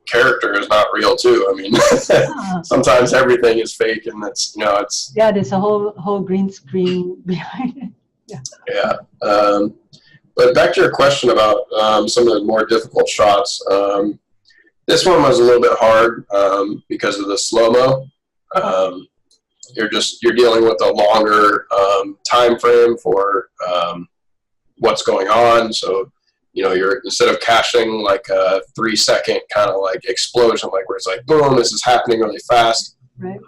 character is not real too. I mean, sometimes everything is fake, and it's yeah. There's a whole green screen behind it. Yeah. Yeah. But back to your question about some of the more difficult shots. This one was a little bit hard because of the slow-mo. You're dealing with a longer time frame for what's going on. So, you're, instead of caching like a 3-second kind of like explosion, like where it's like, boom, this is happening really fast. Right.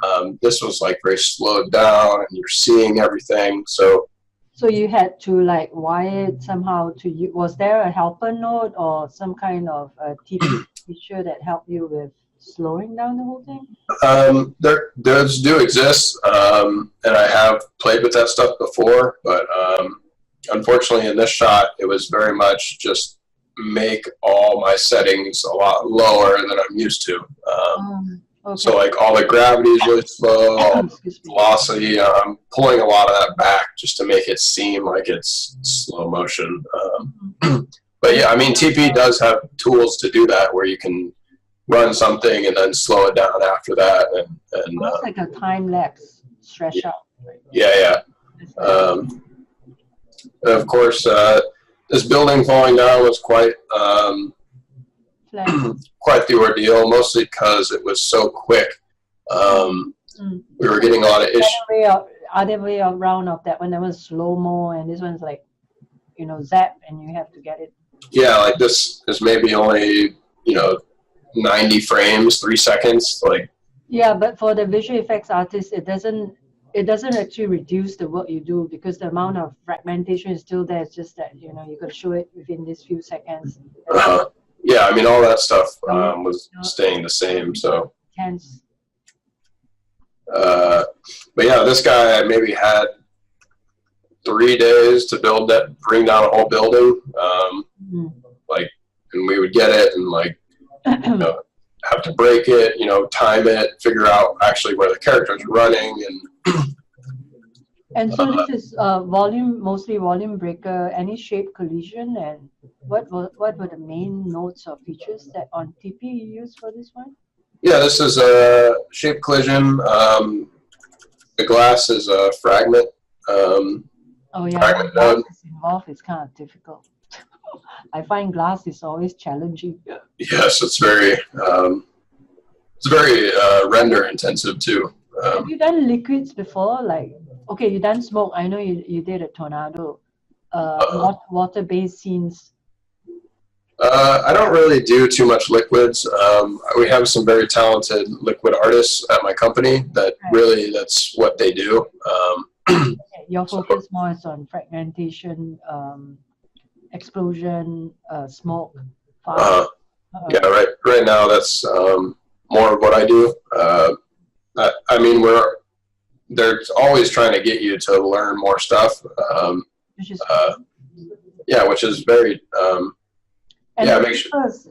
This was like very slowed down, and you're seeing everything. So you had to like wire it somehow to you. Was there a helper node or some kind of TP feature that helped you with slowing down the whole thing? Those do exist, and I have played with that stuff before, but unfortunately in this shot it was very much just make all my settings a lot lower than I'm used to. Okay. So like all the gravity is really slow, all the velocity, I'm pulling a lot of that back just to make it seem like it's slow motion. But yeah, I mean, TP does have tools to do that, where you can run something and then slow it down after that, and almost like a time lapse stretch out. Yeah. Of course, this building falling down was quite the ordeal, mostly because it was so quick. We were getting a lot of issues. Other way around of that one, there was slow-mo, and this one's like, zap, and you have to get it. Yeah, like this is maybe only 90 frames, 3 seconds, like. Yeah, but for the visual effects artist, it doesn't actually reduce the work you do, because the amount of fragmentation is still there. It's just that you got to show it within these few seconds. Yeah, I mean, all that stuff was staying the same. So. Tense. But yeah, this guy maybe had 3 days to bring down a whole building. Like, and we would get it and like, have to break it, time it, figure out actually where the characters are running, and so this is mostly volume breaker, any shape collision, and what were the main nodes or features that on TP you used for this one? Yeah, this is a shape collision. The glass is a fragment. Oh yeah, fragment glass is involved. It's kind of difficult. I find glass is always challenging. Yes, it's very render intensive too. Have you done liquids before? Like, okay, you done smoke. I know you did a tornado. Water-based scenes. I don't really do too much liquids. We have some very talented liquid artists at my company that really, that's what they do. Okay, your focus more is on fragmentation, explosion, smoke, fire. Yeah, right now that's more of what I do. I mean, they're always trying to get you to learn more stuff. Which is yeah, which is very and yeah,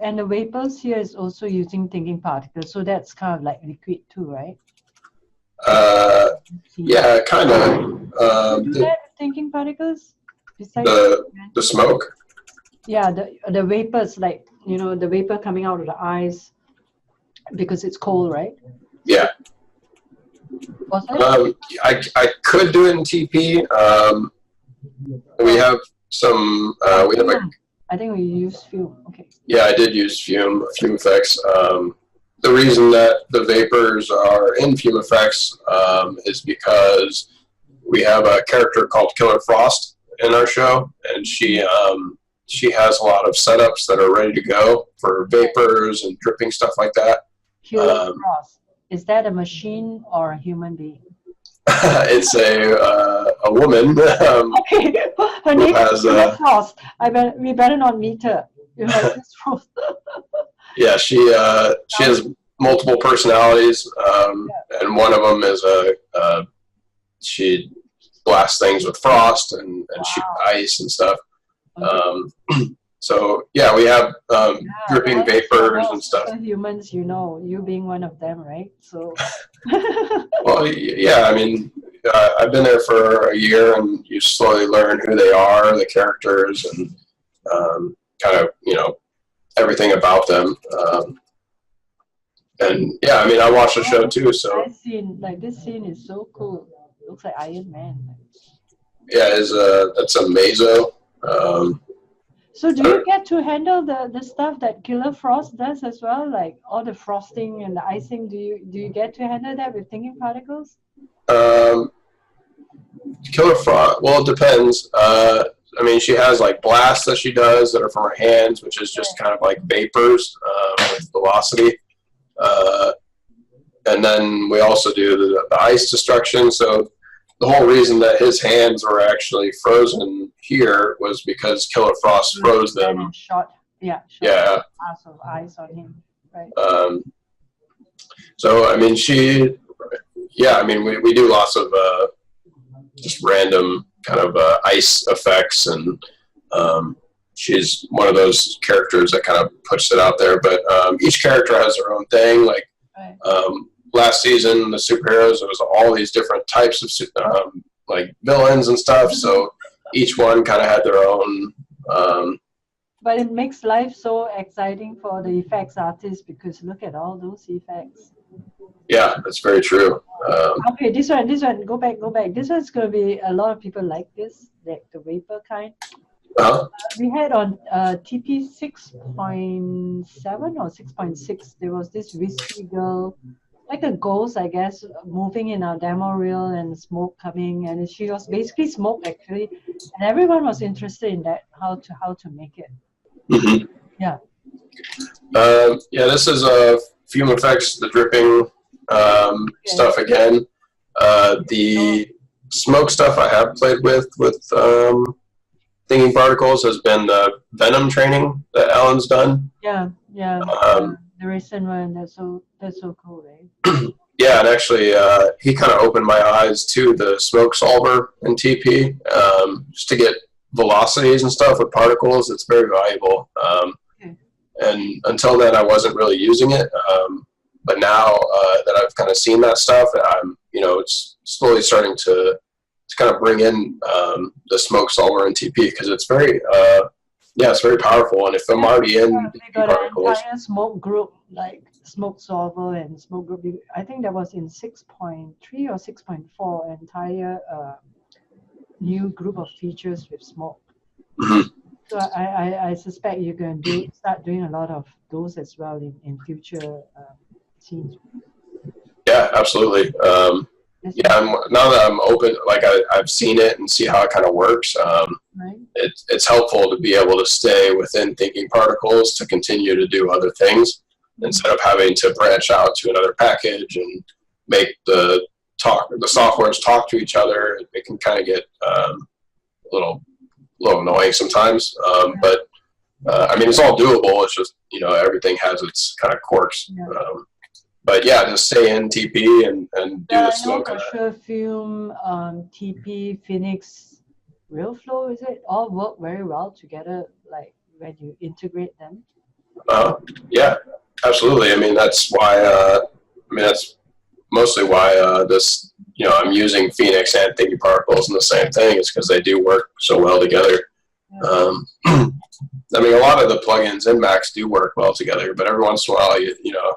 and the vapors here is also using thinking particles, so that's kind of like liquid too, right? Yeah, kind of. Do that with thinking particles? Besides the smoke? Yeah, the vapors, like, you know, the vapor coming out of the eyes because it's cold, right? Yeah. Was it? I could do it in TP. We have some. We have I think we used fume. Okay. Yeah, I did use fume effects. The reason that the vapors are in fume effects is because we have a character called Killer Frost in our show, and she has a lot of setups that are ready to go for vapors and dripping stuff like that. Killer Frost. Is that a machine or a human being? It's a woman. Okay, her name is Killer Frost. We better not meet her. You know, this Frost. Yeah, she has multiple personalities, and one of them is she blasts things with frost and shoot ice and stuff. Okay. So yeah, we have dripping vapors and stuff. Humans, you know, you being one of them, right? So. Well, yeah, I mean, I've been there for a year, and you slowly learn who they are, the characters, and kind of, you know, everything about them. And yeah, I mean, I watched the show too, so. This scene is so cool. It looks like Iron Man. Yeah, that's a meso. So do you get to handle the stuff that Killer Frost does as well, like all the frosting and the icing? Do you get to handle that with thinking particles? Killer Frost. Well, it depends. I mean, she has like blasts that she does that are from her hands, which is just kind of like vapors with velocity. And then we also do the ice destruction. So the whole reason that his hands were actually frozen here was because Killer Frost froze them. Shot glass of ice on him. Right. So I mean, we do lots of just random kind of ice effects, and she's one of those characters that kind of puts it out there. But each character has their own thing. Like last season, the superheroes, it was all these different types of like villains and stuff. So each one kind of had their own. But it makes life so exciting for the effects artists, because look at all those effects. Yeah, that's very true. Okay, this one, go back. This one's going to be, a lot of people like this, like the vapor kind. We had on TP 6.7 or 6.6, there was this wispy girl, like a ghost, I guess, moving in our demo reel, and smoke coming, and she was basically smoke actually, and everyone was interested in that, how to make it. Mm-hmm. Yeah. Yeah, this is fume effects, the dripping stuff again. The smoke stuff I have played with thinking particles has been the Venom training that Alan's done. Yeah. The recent one, that's so cool, right? Yeah, and actually he kind of opened my eyes to the smoke solver in TP, just to get velocities and stuff with particles. It's very valuable. And until then, I wasn't really using it. But now that I've kind of seen that stuff, it's slowly starting to kind of bring in the smoke solver in TP, because it's very, it's very powerful. And if I'm already in we got particles, an entire smoke group, like smoke solver and smoke group. I think that was in 6.3 or 6.4, entire new group of features with smoke. Mm-hmm. So I suspect you're going to start doing a lot of those as well in future scenes. Yeah, absolutely. Now that I'm open, like I've seen it and see how it kind of works. Right. it's helpful to be able to stay within Thinking Particles to continue to do other things instead of having to branch out to another package and make the softwares talk to each other. It can kind of get a little annoying sometimes, but I mean, it's all doable. It's just, you know, everything has its kind of quirks. Yeah. But yeah, just stay in TP and do the smoke. I know for sure Film, TP, Phoenix, RealFlow, is it? All work very well together, like when you integrate them. Yeah, absolutely. I mean, that's why, that's mostly why this, you know, I'm using Phoenix and Thinking Particles in the same thing. It's because they do work so well together. Yeah. I mean, a lot of the plugins in Macs do work well together, but every once in a while, you know,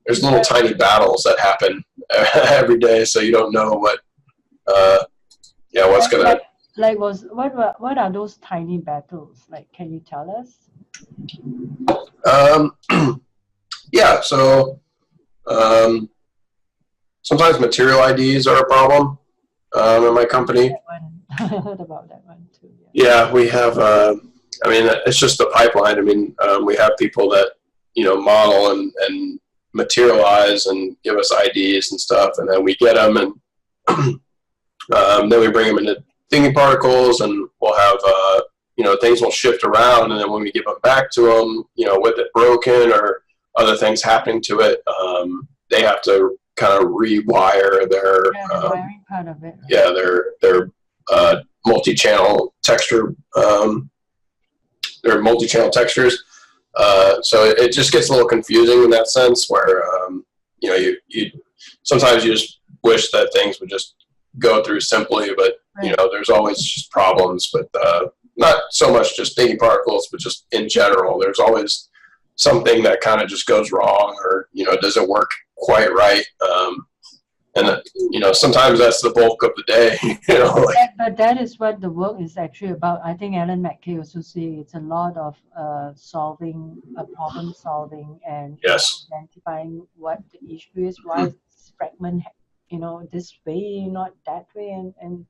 there's little tiny battles that happen every day, so you don't know what, what's gonna. What are those tiny battles? Like, can you tell us? Yeah, so sometimes material IDs are a problem in my company. I heard about that one too. Yeah, we have. I mean, it's just the pipeline. I mean, we have people that, you know, model and materialize and give us IDs and stuff, and then we get them, and then we bring them into Thinking Particles, and we'll have, you know, things will shift around, and then when we give them back to them, you know, with it broken or other things happening to it, they have to kind of rewire their the wiring part of it. Yeah, their multi-channel texture. They're multi-channel textures, so it just gets a little confusing in that sense. Where you know, you sometimes you just wish that things would just go through simply, but you know, there's always just problems. But not so much just Thinking Particles, but just in general, there's always something that kind of just goes wrong, or you know, doesn't work quite right. And you know, sometimes that's the bulk of the day. You know, like, but that is what the work is actually about. I think Alan McKay also say it's a lot of problem solving, and yes, identifying what the issue is, why it's fragment, you know, this way, not that way, and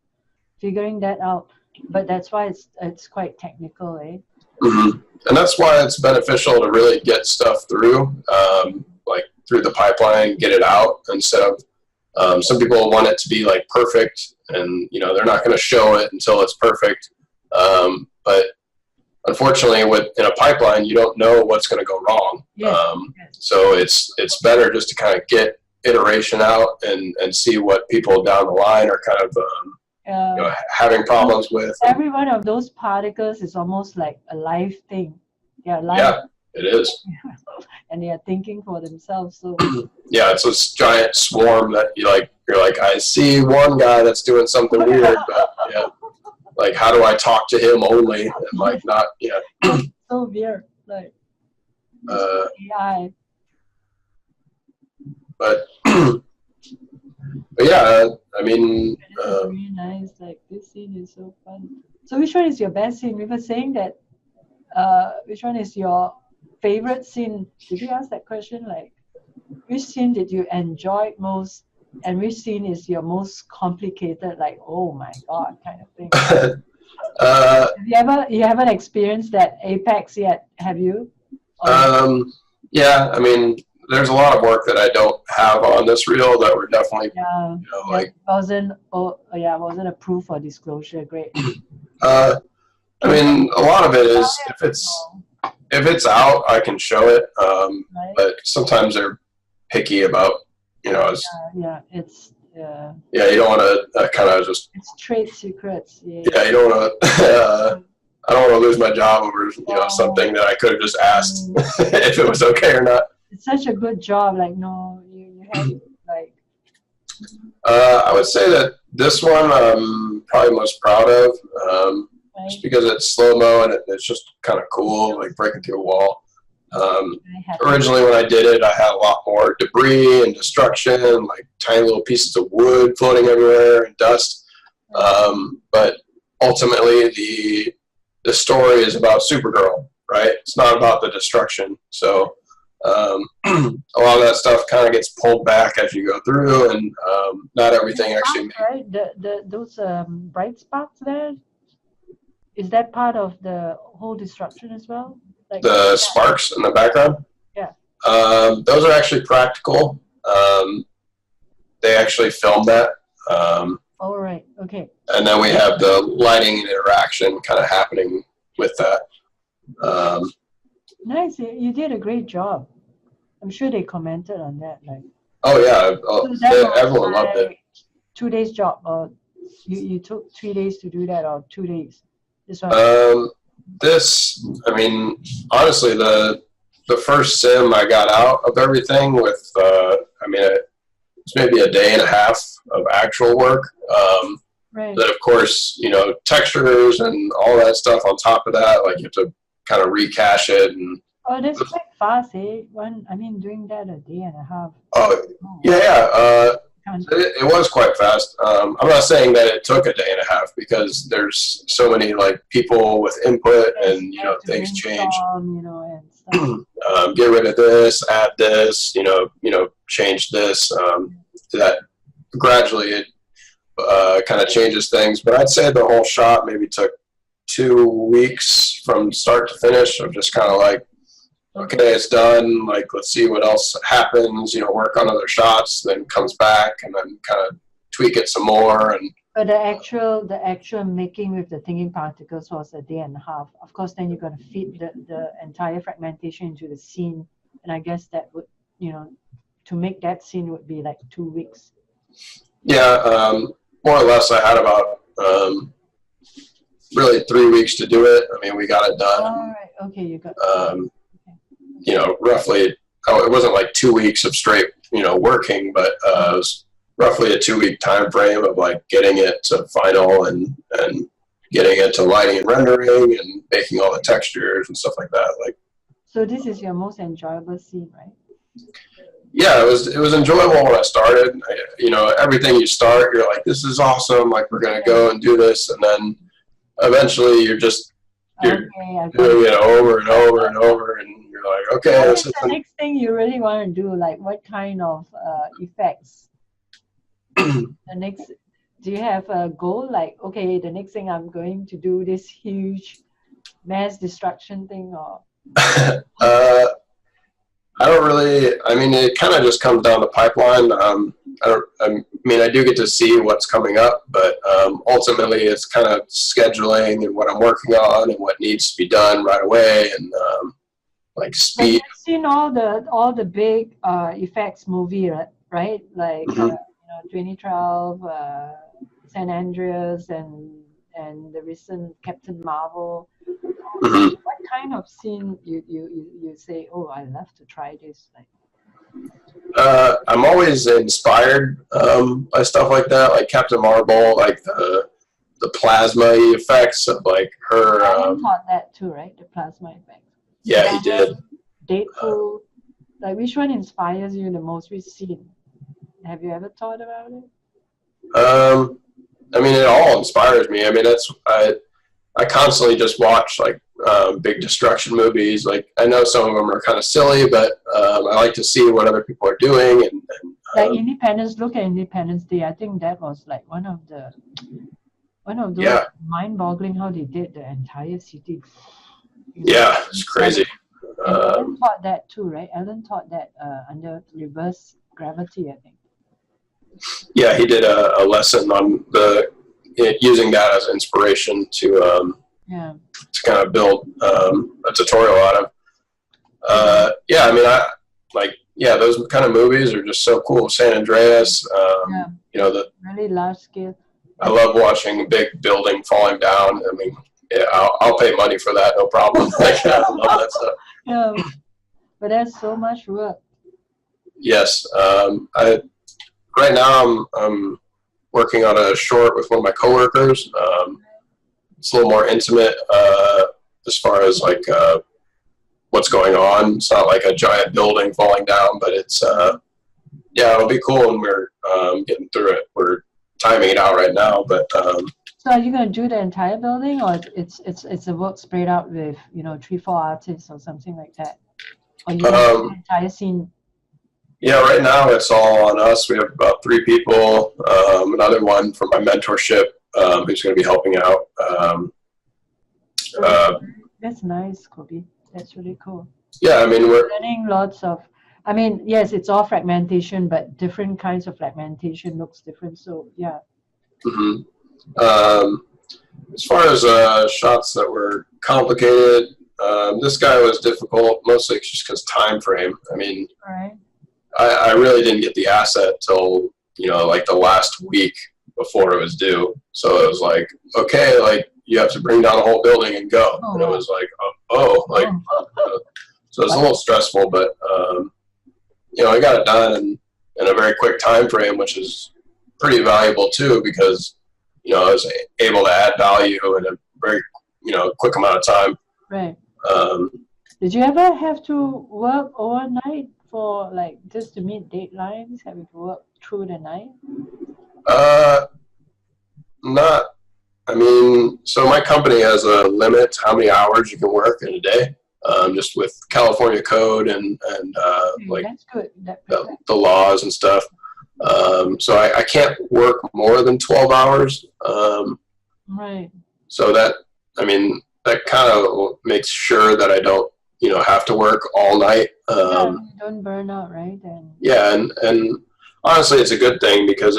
figuring that out. But that's why it's quite technical, eh? Mm-hmm. And that's why it's beneficial to really get stuff through, like through the pipeline, get it out instead of. Some people want it to be like perfect, and you know, they're not going to show it until it's perfect. But unfortunately, in a pipeline, you don't know what's going to go wrong. Yes. So it's better just to kind of get iteration out and see what people down the line are kind of you know, having problems with. Every one of those particles is almost like a live thing. Yeah, it is. And they are thinking for themselves. So yeah, it's this giant swarm that you're like, I see one guy that's doing something weird, but yeah, like, how do I talk to him only and like not, yeah. So weird, like AI. But yeah, I mean, it's really nice. Like, this scene is so fun. So which one is your best scene? We were saying that which one is your favorite scene? Did you ask that question? Like, which scene did you enjoy most, and which scene is your most complicated, like, oh my god, kind of thing? You haven't experienced that Apex yet, have you? Yeah, I mean, there's a lot of work that I don't have on this reel that we're definitely, you know, like, wasn't approved for disclosure. Great. I mean, a lot of it is if it's out, I can show it. Right. But sometimes they're picky about, you know, you don't want to kind of just. It's trade secrets. Yeah, you don't want to. I don't want to lose my job over, you know, something that I could have just asked if it was okay or not. It's such a good job. Like, no, you have like. I would say that this one I'm probably most proud of, just because it's slow-mo and it's just kind of cool, like breaking through a wall. Originally when I did it, I had a lot more debris and destruction, like tiny little pieces of wood floating everywhere and dust. But ultimately the story is about Supergirl, right? It's not about the destruction. So a lot of that stuff kind of gets pulled back as you go through, and not everything actually. Right? Those bright spots there. Is that part of the whole destruction as well? Like The sparks in the background? Yeah. Those are actually practical. They actually filmed that. All right. Okay. And then we have the lighting and interaction kind of happening with that. Nice. You did a great job. I'm sure they commented on that. Like. Oh yeah, So everyone loved it. 2 days job, or you took 3 days to do that, or 2 days? This one. This, I mean, honestly, the first sim I got out of everything with, I mean, it's maybe a day and a half of actual work. Right. But of course, you know, textures and all that stuff on top of that, like you have to kind of recache it. And oh, that's quite fast, eh? I mean, doing that a day and a half. Oh, yeah. It was quite fast. I'm not saying that it took a day and a half, because there's so many like people with input, and you know, things change. You know, and stuff. Get rid of this, add this, you know, change this. That gradually it kind of changes things. But I'd say the whole shot maybe took 2 weeks from start to finish of just kind of like, okay, it's done. Like, let's see what else happens. You know, work on other shots, then comes back, and then kind of tweak it some more. And but the actual making with the thinking particles was a day and a half. Of course, then you're going to feed the entire fragmentation into the scene, and I guess that would, you know, to make that scene would be like 2 weeks. Yeah, more or less. I had about really 3 weeks to do it. I mean, we got it done. All right. Okay, you got. You know, roughly, it wasn't like 2 weeks of straight, you know, working, but it was roughly a 2-week time frame of like getting it to final and getting it to lighting and rendering and making all the textures and stuff like that. Like, so this is your most enjoyable scene, right? Yeah, it was enjoyable when I started. You know, everything you start, you're like, this is awesome. Like, we're gonna go and do this, and then eventually you're doing it over and over and over, and you're like, okay. What is the next thing you really want to do? Like, what kind of effects? Do you have a goal? Like, okay, the next thing I'm going to do this huge mass destruction thing, or? I don't really. I mean, it kind of just comes down the pipeline. I mean, I do get to see what's coming up, but ultimately, it's kind of scheduling and what I'm working on and what needs to be done right away, and like speed. You've seen all the big effects movie, right? Like you know, 2012, San Andreas, and the recent Captain Marvel. What kind of scene you say, oh, I love to try this? Like, I'm always inspired by stuff like that, like Captain Marvel, like the plasma effects of like her. Alan taught that too, right? The plasma effect. Yeah, he did. Deadpool. Like, which one inspires you the most? Which scene? Have you ever thought about it? I mean, it all inspires me. I mean, I constantly just watch like big destruction movies. Like, I know some of them are kind of silly, but I like to see what other people are doing. And like Independence. Look at Independence Day. I think that was like one of those mind-boggling how they did the entire city. Yeah, it's crazy. Alan taught that too, right? Alan taught that under reverse gravity, I think. Yeah, he did a lesson on using that as inspiration to kind of build a tutorial out of. Yeah, I mean, those kind of movies are just so cool. San Andreas, you know, the really large scale. I love watching a big building falling down. I mean, yeah, I'll pay money for that, no problem. Like, I love that stuff. Yeah, but that's so much work. Yes, right now I'm working on a short with one of my coworkers. It's a little more intimate as far as like what's going on. It's not like a giant building falling down, but it's it'll be cool when we're getting through it. We're timing it out right now, but. So are you going to do the entire building, or it's a work spread out with, you know, 3-4 artists or something like that? Or you do the entire scene? Yeah, right now it's all on us. We have about 3 people. Another one from my mentorship who's going to be helping out. That's nice, Colby. That's really cool. Yeah, I mean, we're Learning lots of, I mean, yes, it's all fragmentation, but different kinds of fragmentation looks different. So yeah. mhm. As far as shots that were complicated, this guy was difficult, mostly just because time frame. I mean, All right. I really didn't get the asset till, you know, like the last week before it was due. So it was like, okay, like you have to bring down a whole building and go. Oh, And it wow. was like, like, so it's a little stressful, but, you know, I got it done in a very quick time frame, which is pretty valuable too, because, you know, I was able to add value in a very, you know, quick amount of time. Right. Um, Did you ever have to work overnight for like just to meet deadlines? Having to work through the night? Not, I mean, so my company has a limit how many hours you can work in a day, just with California code and like That's good. the laws and stuff. So I can't work more than 12 hours. Right. So that, I mean, that kind of makes sure that I don't, you know, have to work all night. Yeah, you don't burn out, right? And yeah, and honestly, it's a good thing, because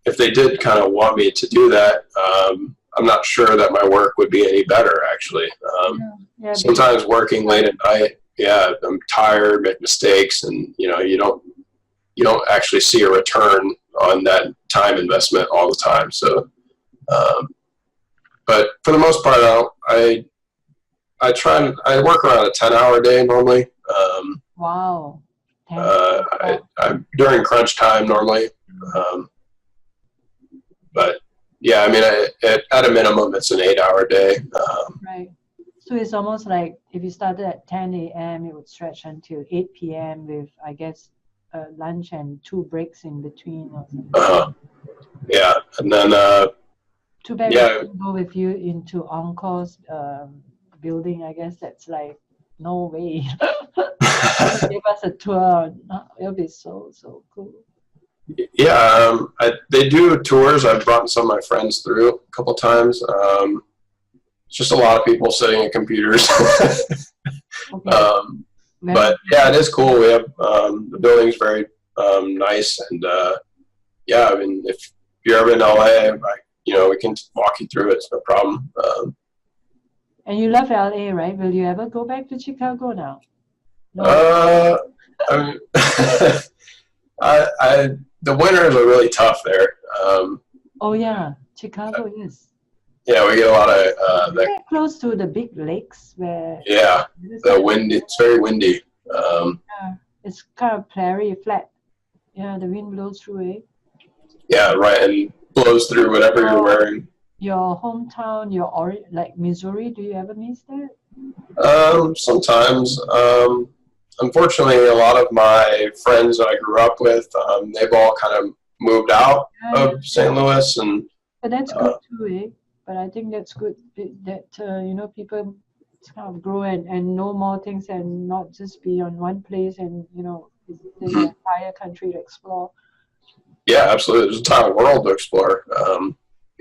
if they did kind of want me to do that, I'm not sure that my work would be any better, actually. Sometimes working late at night, yeah, I'm tired, make mistakes, and you know, you don't actually see a return on that time investment all the time. So, but for the most part, I work around a 10-hour day normally. wow. I'm during crunch time normally. But yeah, I mean, at a minimum, it's an 8-hour day. Right. So it's almost like if you started at 10 a.m., it would stretch until 8 p.m. with, I guess, lunch and 2 breaks in between or something. Yeah, and then too bad we couldn't go with you into Encore's building. I guess that's like no way. Give us a tour. It'll be so cool. Yeah, they do tours. I've brought some of my friends through a couple times. It's just a lot of people sitting at computers. Okay. But yeah, it is cool. We have the building's very nice, and yeah, I mean, if you're ever in LA, you know, we can walk you through it. It's no problem. And you love LA, right? Will you ever go back to Chicago now? No. I mean, the winters are really tough there. Oh yeah, Chicago is. Yeah, we get a lot of. Close to the big lakes where. Yeah, the wind. It's very windy. It's kind of prairie flat. Yeah, the wind blows through it. Yeah, right, and blows through whatever you're wearing. Your hometown, like Missouri, do you ever miss that? Sometimes. Unfortunately, a lot of my friends that I grew up with, they've all kind of moved out of St. Louis, and. But that's good too, eh? But I think that's good that you know, people kind of grow and know more things and not just be on one place, and you know, there's an entire country to explore. Yeah, absolutely. There's an entire world to explore.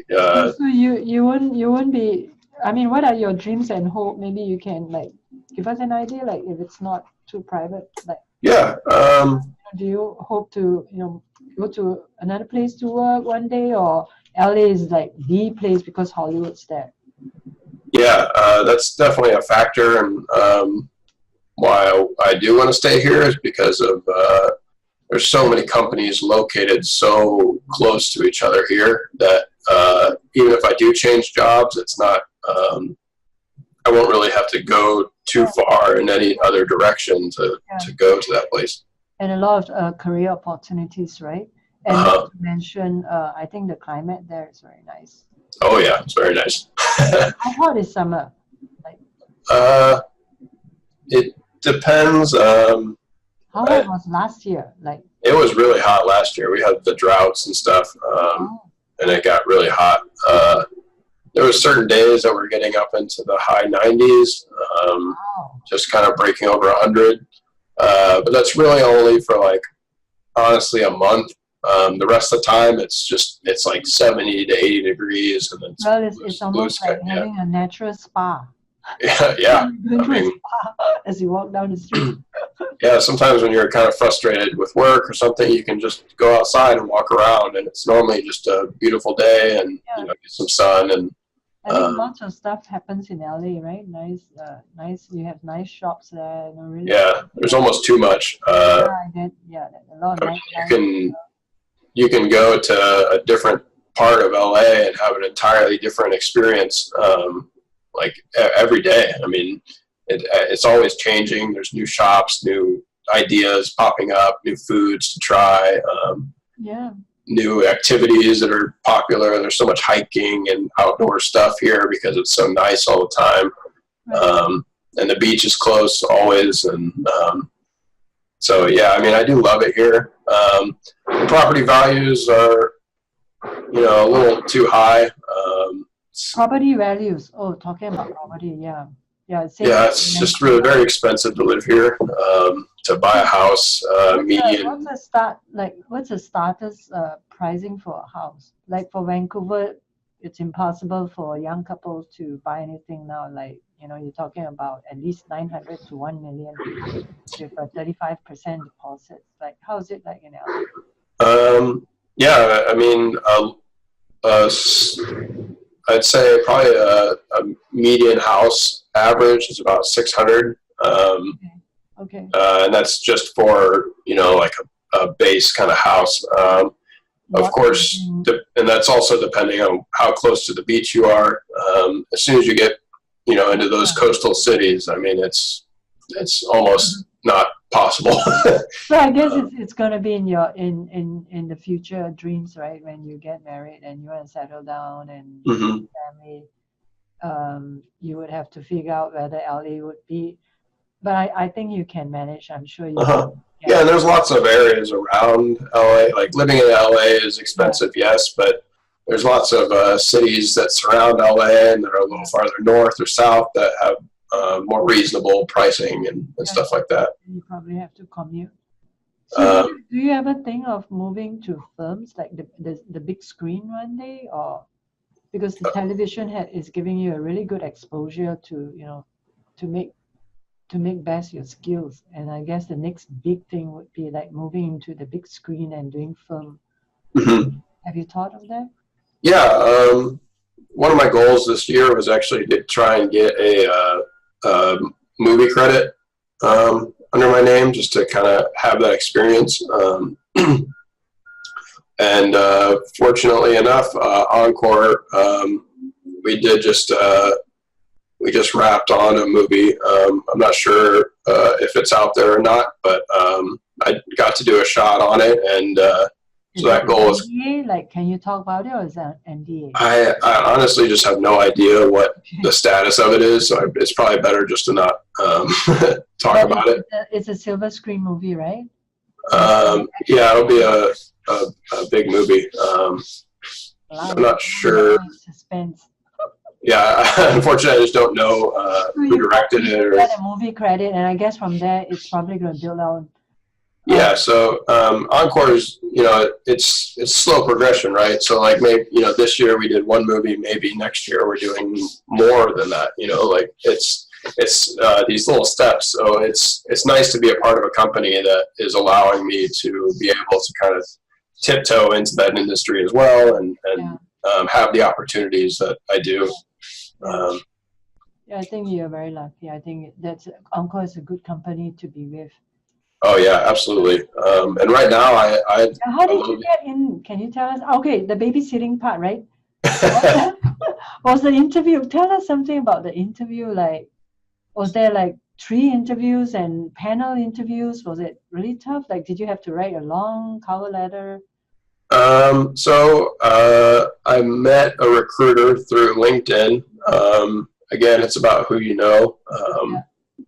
So you wouldn't be. I mean, what are your dreams and hope? Maybe you can like give us an idea, like if it's not too private, like. Yeah. Do you hope to, you know, go to another place to work one day, or LA is like the place because Hollywood's there? Yeah, that's definitely a factor, and why I do want to stay here is because of there's so many companies located so close to each other here that even if I do change jobs, it's not I won't really have to go too far in any other direction to go to that place. And a lot of career opportunities, right? And not to mention, I think the climate there is very nice. Oh yeah, it's very nice. How hot is summer? Like, it depends. how hot was last year? Like, it was really hot last year. We had the droughts and stuff, and it got really hot. There were certain days that were getting up into the high 90s, just kind of breaking over 100. But that's really only for like, honestly, a month. The rest of the time, it's like 70 to 80 degrees, and it's Well, it's almost sky, like having a natural spa. yeah. Going to I a mean, spa as you walk down the street. yeah, sometimes when you're kind of frustrated with work or something, you can just go outside and walk around, and it's normally just a beautiful day, and get some sun. And I think lots of stuff happens in LA, right? Nice, nice. You have nice shops there. Really. Yeah, there's almost too much. A lot of You can go to a different part of LA and have an entirely different experience, like every day. I mean, it's always changing. There's new shops, new ideas popping up, new foods to try, new activities that are popular. There's so much hiking and outdoor stuff here because it's so nice all the time. Right. And the beach is close always. And so, yeah, I mean, I do love it here. The property values are, a little too high. Property values. Oh, talking about property, yeah. Yeah, it's just really very expensive to live here. To buy a house, median. What's the starters pricing for a house? Like for Vancouver, it's impossible for young couples to buy anything now. Like, you're talking about at least 900 to 1 million with a 35% deposit. Like, how is it like in LA? Yeah, I mean, I'd say probably a median house average is about 600. Okay. And that's just for, like a base kind of house. Of course, and that's also depending on how close to the beach you are. As soon as you get, into those coastal cities, I mean, it's almost not possible. So I guess it's going to be in your in the future dreams, right? When you get married and you want to settle down and family, you would have to figure out whether LA would be. But I think you can manage. I'm sure you can. Yeah, and there's lots of areas around LA. Like living in LA is expensive, yes, but there's lots of cities that surround LA and that are a little farther north or south that have more reasonable pricing and stuff like that. You probably have to commute. So do you ever think of moving to films like the big screen one day, or because the television is giving you a really good exposure to to make best your skills, and I guess the next big thing would be like moving into the big screen and doing film. Have you thought of that? Yeah, one of my goals this year was actually to try and get a movie credit under my name, just to kind of have that experience. And fortunately enough, Encore, we just wrapped on a movie. I'm not sure if it's out there or not, but I got to do a shot on it, and so that goal is. NDA? Like, can you talk about it, or is that NDA? I honestly just have no idea what the status of it is, so it's probably better just to not talk about it. It's a silver screen movie, right? Yeah, it'll be a big movie. I'm not sure. Suspense. Yeah, unfortunately, I just don't know who directed it. You get a movie credit, and I guess from there, it's probably going to build on. Yeah, so Encore is, it's slow progression, right? So like maybe, this year we did one movie, maybe next year we're doing more than that, like it's these little steps. So it's nice to be a part of a company that is allowing me to be able to kind of tiptoe into that industry as well, and have the opportunities that I do. Yeah, I think you're very lucky. I think Encore is a good company to be with. Oh yeah, absolutely. And right now, How did you get in? Can you tell us? Okay, the babysitting part, right? Was the interview? Tell us something about the interview. Like, was there like 3 interviews and panel interviews? Was it really tough? Like, did you have to write a long cover letter? So I met a recruiter through LinkedIn. Again, it's about who you know.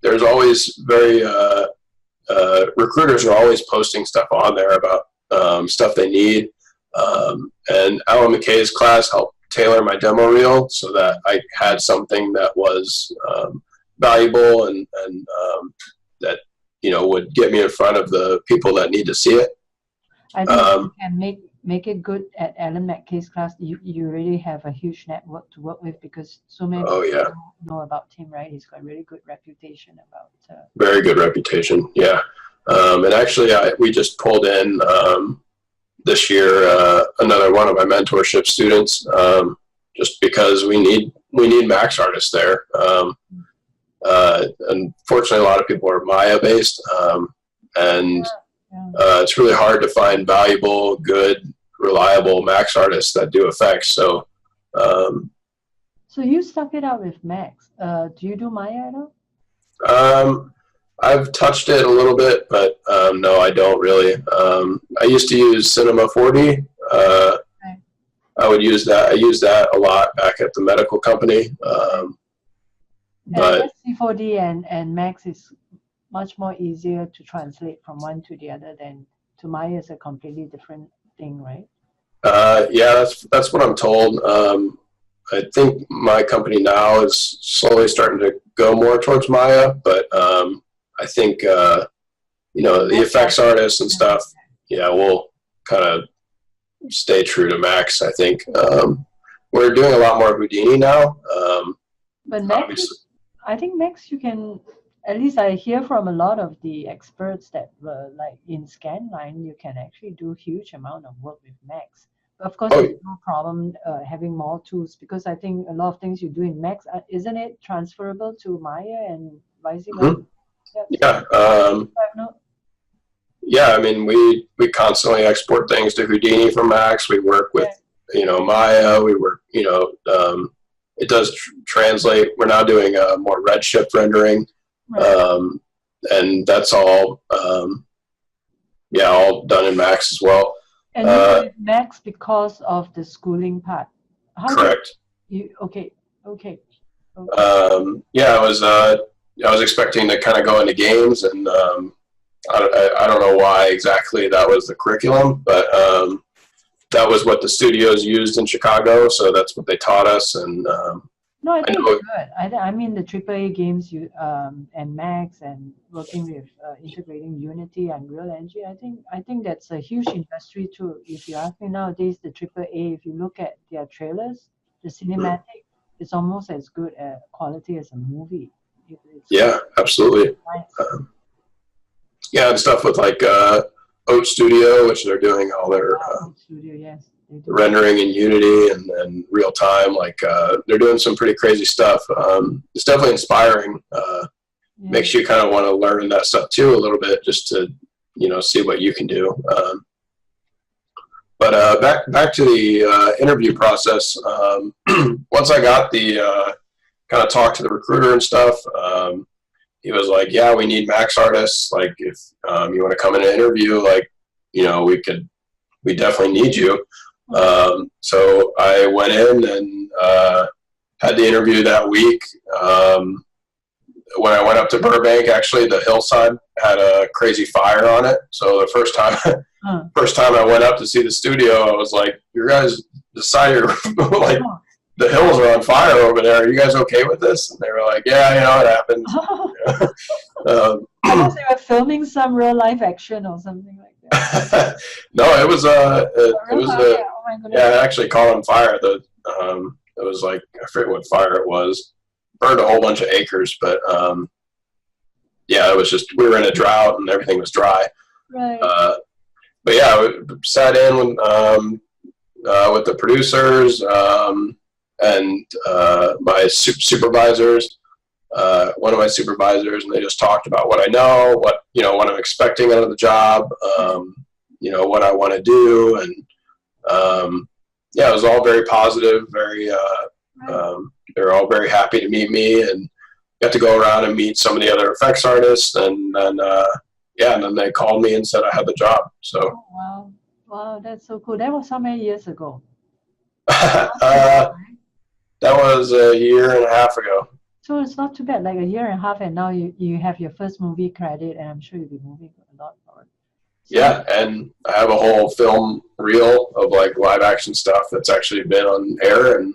There's always recruiters are always posting stuff on there about stuff they need. And Alan McKay's class helped tailor my demo reel so that I had something that was valuable and that would get me in front of the people that need to see it. I think if you can make it good at Alan McKay's class, you really have a huge network to work with, because so many people know about him, right? He's got a really good reputation about. Very good reputation, yeah. And actually, we just pulled in this year another one of my mentorship students, just because we need Max artists there. Unfortunately, a lot of people are Maya based, and it's really hard to find valuable, good, reliable Max artists that do effects. So, so you stuck it out with Max. Do you do Maya at all? I've touched it a little bit, but no, I don't really. I used to use Cinema 4D. I would use that. I used that a lot back at the medical company. But C4D and Max is much more easier to translate from one to the other than to Maya is a completely different thing, right? Yeah, that's what I'm told. I think my company now is slowly starting to go more towards Maya, but I think the effects artists and stuff, we'll kind of stay true to Max. I think we're doing a lot more Houdini now. But Max, I think Max, you can, at least I hear from a lot of the experts that were like in Scanline, you can actually do huge amount of work with Max. But of course, there's no problem having more tools, because I think a lot of things you do in Max, isn't it transferable to Maya and vice versa? Yeah, I mean, we constantly export things to Houdini from Max. We work with, Maya. We work, it does translate. We're now doing more Redshift rendering, and that's all, all done in Max as well. And you did Max because of the schooling part. Correct. Okay. Yeah, I was expecting to kind of go into games, and I don't know why exactly that was the curriculum, but that was what the studios used in Chicago, so that's what they taught us. And no, I think it's good. I mean, the AAA games and Max and working with integrating Unity and Unreal Engine, I think that's a huge industry too. If you ask me nowadays, the AAA, if you look at their trailers, the cinematic, it's almost as good a quality as a movie. Yeah, absolutely. Nice. And stuff with like Oat Studio, which they're doing all their Studio, yes, rendering in Unity and real time. Like they're doing some pretty crazy stuff. It's definitely inspiring. Makes you kind of want to learn that stuff too a little bit, just to see what you can do. But back to the interview process. Once I got the kind of talked to the recruiter and stuff, he was like, "Yeah, we need Max artists. Like, if you want to come in and interview, like, we definitely need you." So I went in and had the interview that week. When I went up to Burbank, actually, the hillside had a crazy fire on it. So the first time I went up to see the studio, I was like, "You guys decided like the hills are on fire over there. Are you guys okay with this?" And they were like, "Yeah, it happens." I thought they were filming some real life action or something like that. No, it was it actually caught on fire. It was like, I forget what fire it was. Burned a whole bunch of acres, but it was just, we were in a drought and everything was dry. Right. But yeah, we sat in with the producers and my supervisors. One of my supervisors, and they just talked about what I know, what I'm expecting out of the job, what I want to do, and it was all very positive. Very, they were all very happy to meet me, and got to go around and meet some of the other effects artists, and then and then they called me and said I had the job. So wow, that's so cool. That was how many years ago? That was a year and a half ago. So it's not too bad, like a year and a half, and now you have your first movie credit, and I'm sure you'll be moving a lot forward. So, and I have a whole film reel of like live action stuff that's actually been on air, and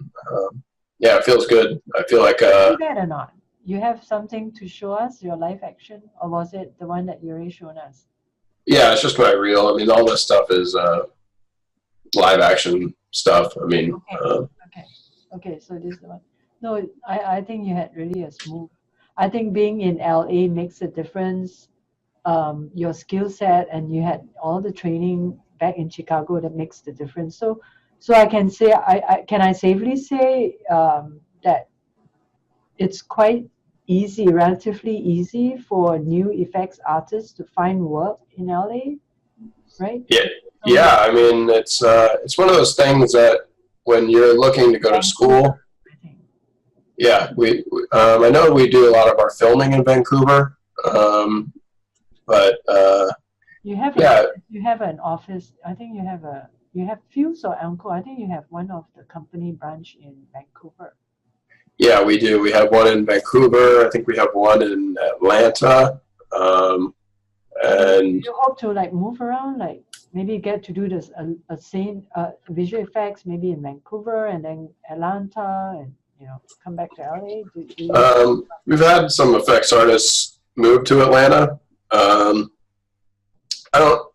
it feels good. I feel like see that or not? You have something to show us, your live action, or was it the one that you already shown us? Yeah, it's just my reel. I mean, all this stuff is live action stuff. I mean, Okay. So this is the one. No, I think you had really a smooth. I think being in LA makes a difference. Your skill set, and you had all the training back in Chicago that makes the difference. So I can say, I safely say that it's quite easy, relatively easy for new effects artists to find work in LA, right? yeah, So yeah. I mean, it's one of those things that when you're looking to go to school, I think. yeah, I know we do a lot of our filming in Vancouver, but You have yeah, you have an office. I think you have Fuse or Encore. I think you have one of the company branch in Vancouver. yeah, we do. We have one in Vancouver. I think we have one in Atlanta, and You hope to like move around, like maybe get to do this a same visual effects, maybe in Vancouver and then Atlanta, and come back to LA. Do you? we've had some effects artists move to Atlanta. I don't.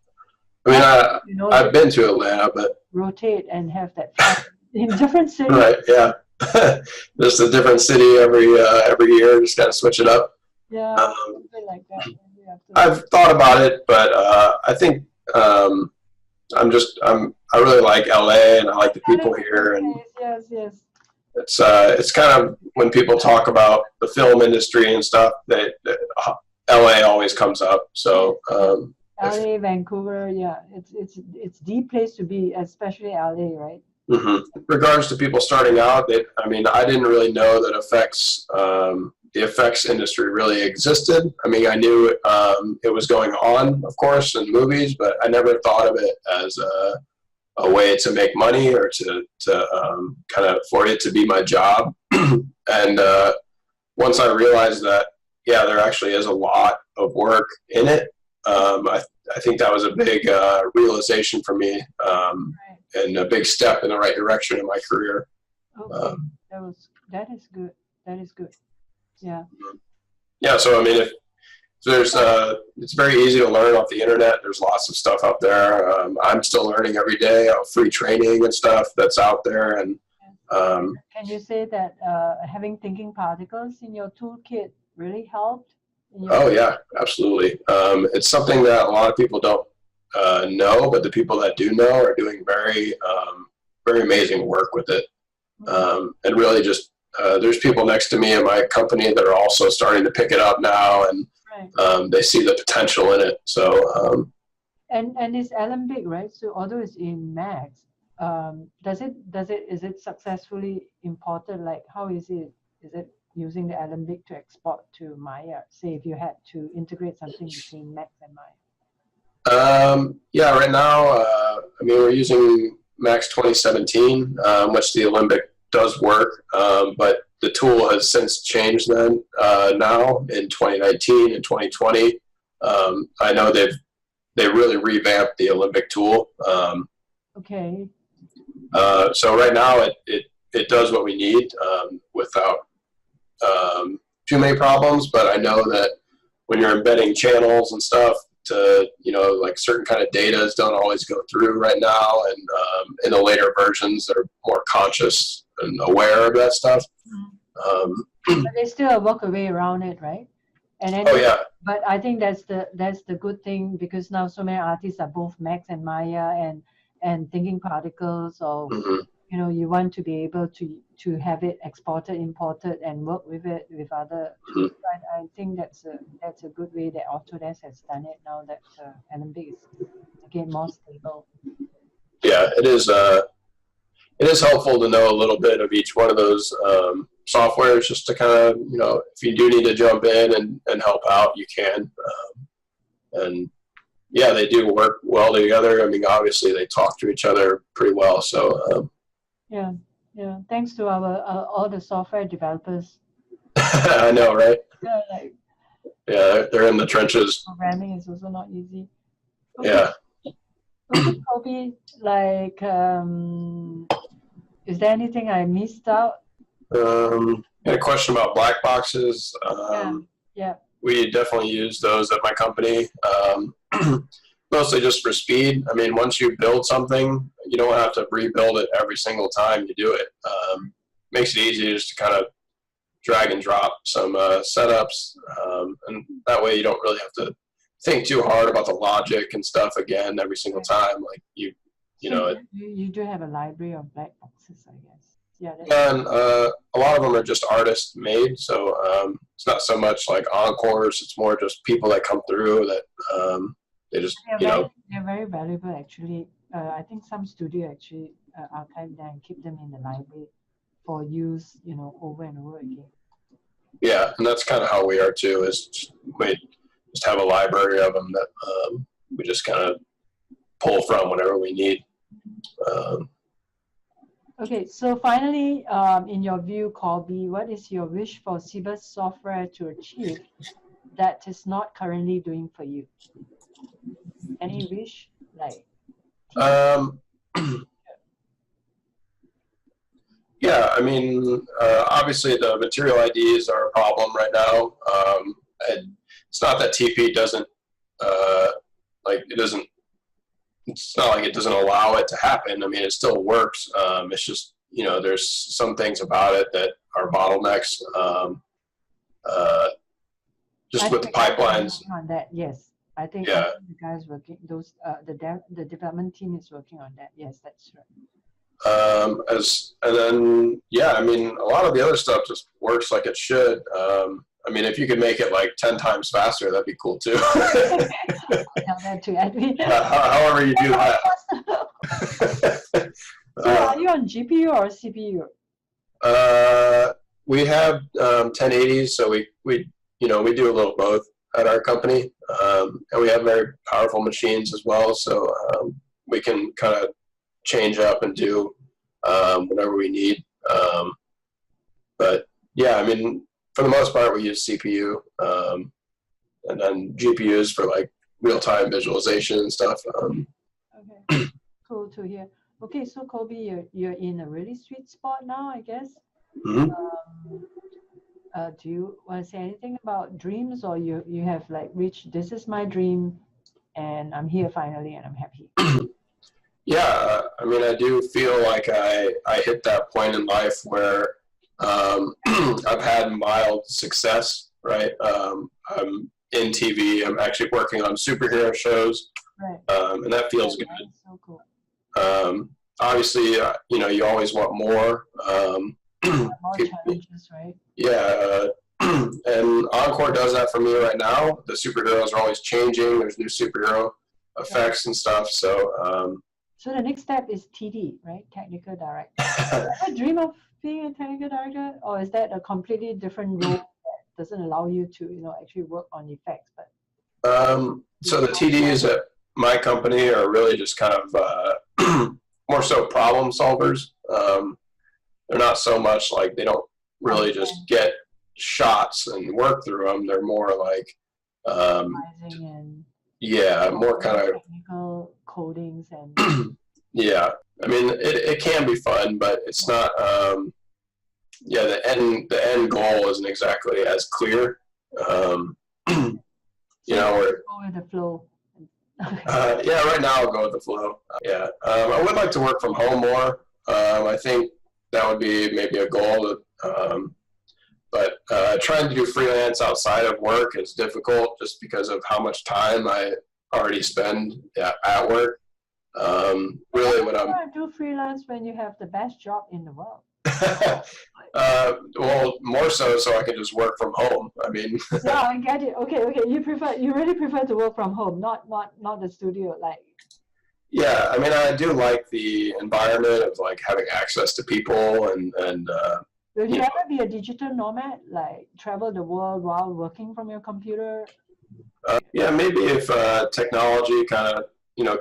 I mean, I've been to Atlanta, but rotate and have that fun in different cities. right, yeah, just a different city every year. Just gotta switch it up. Yeah, something like that. I've thought about it, but I think I really like LA and I like the people here, and yes. it's kind of when people talk about the film industry and stuff that LA always comes up. So LA, Vancouver, yeah, it's the place to be, especially LA, right? In regards to people starting out, I mean, I didn't really know that the effects industry really existed. I mean, I knew it was going on, of course, in movies, but I never thought of it as a way to make money or to kind of for it to be my job. And once I realized that, yeah, there actually is a lot of work in it. I think that was a big realization for me, and a big step in the right direction in my career. Okay. That is good. That is good. Yeah. Yeah. So I mean, if there's it's very easy to learn off the internet. There's lots of stuff out there. I'm still learning every day. Free training and stuff that's out there. And can you say that having thinking particles in your toolkit really helped? Oh yeah, absolutely. It's something that a lot of people don't know, but the people that do know are doing very amazing work with it. And really just there's people next to me in my company that are also starting to pick it up now, and they see the potential in it. So and it's Alembic, right? So although it's in Max, is it successfully imported? Like how is it? Is it using the Alembic to export to Maya? Say if you had to integrate something between Max and Maya. Yeah, right now, I mean, we're using Max 2017, which the Alembic does work, but the tool has since changed now in 2019 and 2020. I know they really revamped the Alembic tool. Okay. So right now it does what we need without too many problems, but I know that when you're embedding channels and stuff to, like certain kind of data don't always go through right now, and in the later versions that are more conscious and aware of that stuff. But there's still a work away around it, right? And then but I think that's the good thing, because now so many artists are both Max and Maya and thinking particles, or you want to be able to have it exported, imported, and work with it with other tools. I think that's a good way that Autodesk has done it now that Alembic is again more stable. Yeah, it is. It is helpful to know a little bit of each one of those softwares, just to kind of, if you do need to jump in and help out, you can. And yeah, they do work well together. I mean, obviously they talk to each other pretty well. So yeah. Thanks to our all the software developers. I know, right? Yeah, they're in the trenches. Programming is also not easy. Okay. Yeah. Okay, Colby, like, is there anything I missed out? I had a question about black boxes. Yeah. We definitely use those at my company. mostly just for speed. I mean, once you build something, you don't have to rebuild it every single time you do it. Makes it easy just to kind of drag and drop some setups, and that way you don't really have to think too hard about the logic and stuff again every single time. Like you know. You do have a library of black boxes, I guess. Yeah. And a lot of them are just artist made, so it's not so much like encores. It's more just people that come through that they just they're very valuable actually. I think some studio actually archive them and keep them in the library for use, over and over again. Yeah, and that's kind of how we are too. Is we just have a library of them that we just kind of pull from whenever we need. Okay, so finally, in your view, Colby, what is your wish for Cebas software to achieve that is not currently doing for you? Any wish? Yeah, I mean, obviously the material IDs are a problem right now. And it's not that TP doesn't, it's not like it doesn't allow it to happen. I mean, it still works. It's just, there's some things about it that are bottlenecks. Just with the pipelines. On that, yes. I think the guys working, the development team is working on that. Yes, that's right. And then, I mean, a lot of the other stuff just works like it should. I mean, if you could make it like 10 times faster, that'd be cool too. I'll tell that to Edwin. However you do that. So are you on GPU or CPU? We have 1080s, so we do a little both at our company, and we have very powerful machines as well, so we can kind of change up and do whatever we need. But yeah, I mean, for the most part, we use CPU, and then GPUs for like real-time visualization and stuff. Okay, cool to hear. Okay, so Colby, you're in a really sweet spot now, I guess. Mm-hmm. Do you want to say anything about dreams, or you have like reached, this is my dream, and I'm here finally, and I'm happy? Yeah, I mean, I do feel like I hit that point in life where I've had mild success, right? I'm in TV. I'm actually working on superhero shows, right. And that feels good. That's so cool. Obviously, you always want more. More challenges, right? Yeah, and Encore does that for me right now. The superheroes are always changing. There's new superhero effects and stuff. So the next step is TD, right? Technical director. I dream of being a technical director, or is that a completely different role that doesn't allow you to, actually work on effects? But so the TDs at my company are really just kind of more so problem solvers. They're not so much like, they don't really just get shots and work through them. They're more like more kind of technical codings and yeah. I mean, it can be fun, but it's not. The end goal isn't exactly as clear. Go with the flow. Right now I'll go with the flow. I would like to work from home more. I think that would be maybe a goal. But trying to do freelance outside of work is difficult just because of how much time I already spend at work. Really, when I'm do freelance when you have the best job in the world. Well, more so I can just work from home. I mean. Yeah, I get it. Okay. You really prefer to work from home, not the studio, like. Yeah, I mean, I do like the environment of like having access to people and. Will you ever be a digital nomad, like travel the world while working from your computer? Maybe if technology kind of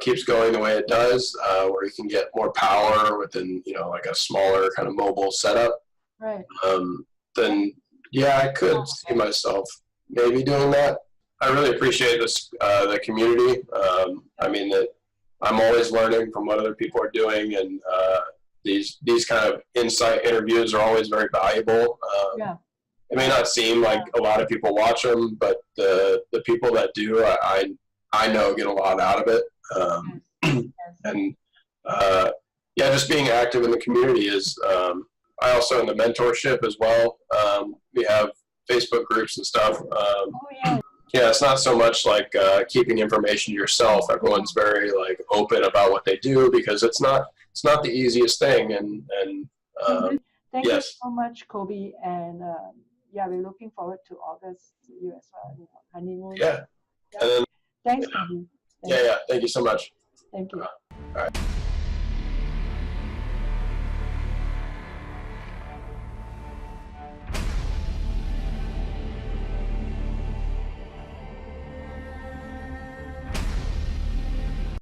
keeps going the way it does, where you can get more power within like a smaller kind of mobile setup. Right. Then I could see myself maybe doing that. I really appreciate this the community. I mean that I'm always learning from what other people are doing, and these kind of insight interviews are always very valuable. It may not seem like a lot of people watch them, but the people that do, I I know get a lot out of it. Yes. And yeah, just being active in the community is, I also in the mentorship as well. We have Facebook groups and stuff. Oh, yeah. Yeah, it's not so much like keeping information to yourself. Everyone's very like open about what they do because it's not the easiest thing. And Thank yes. you so much, Colby. And yeah, we're looking forward to August you as well, you know, honeymoon. Yeah. Yeah. And then, Thanks, Colby. yeah. Thank you so much. Thank you. All right.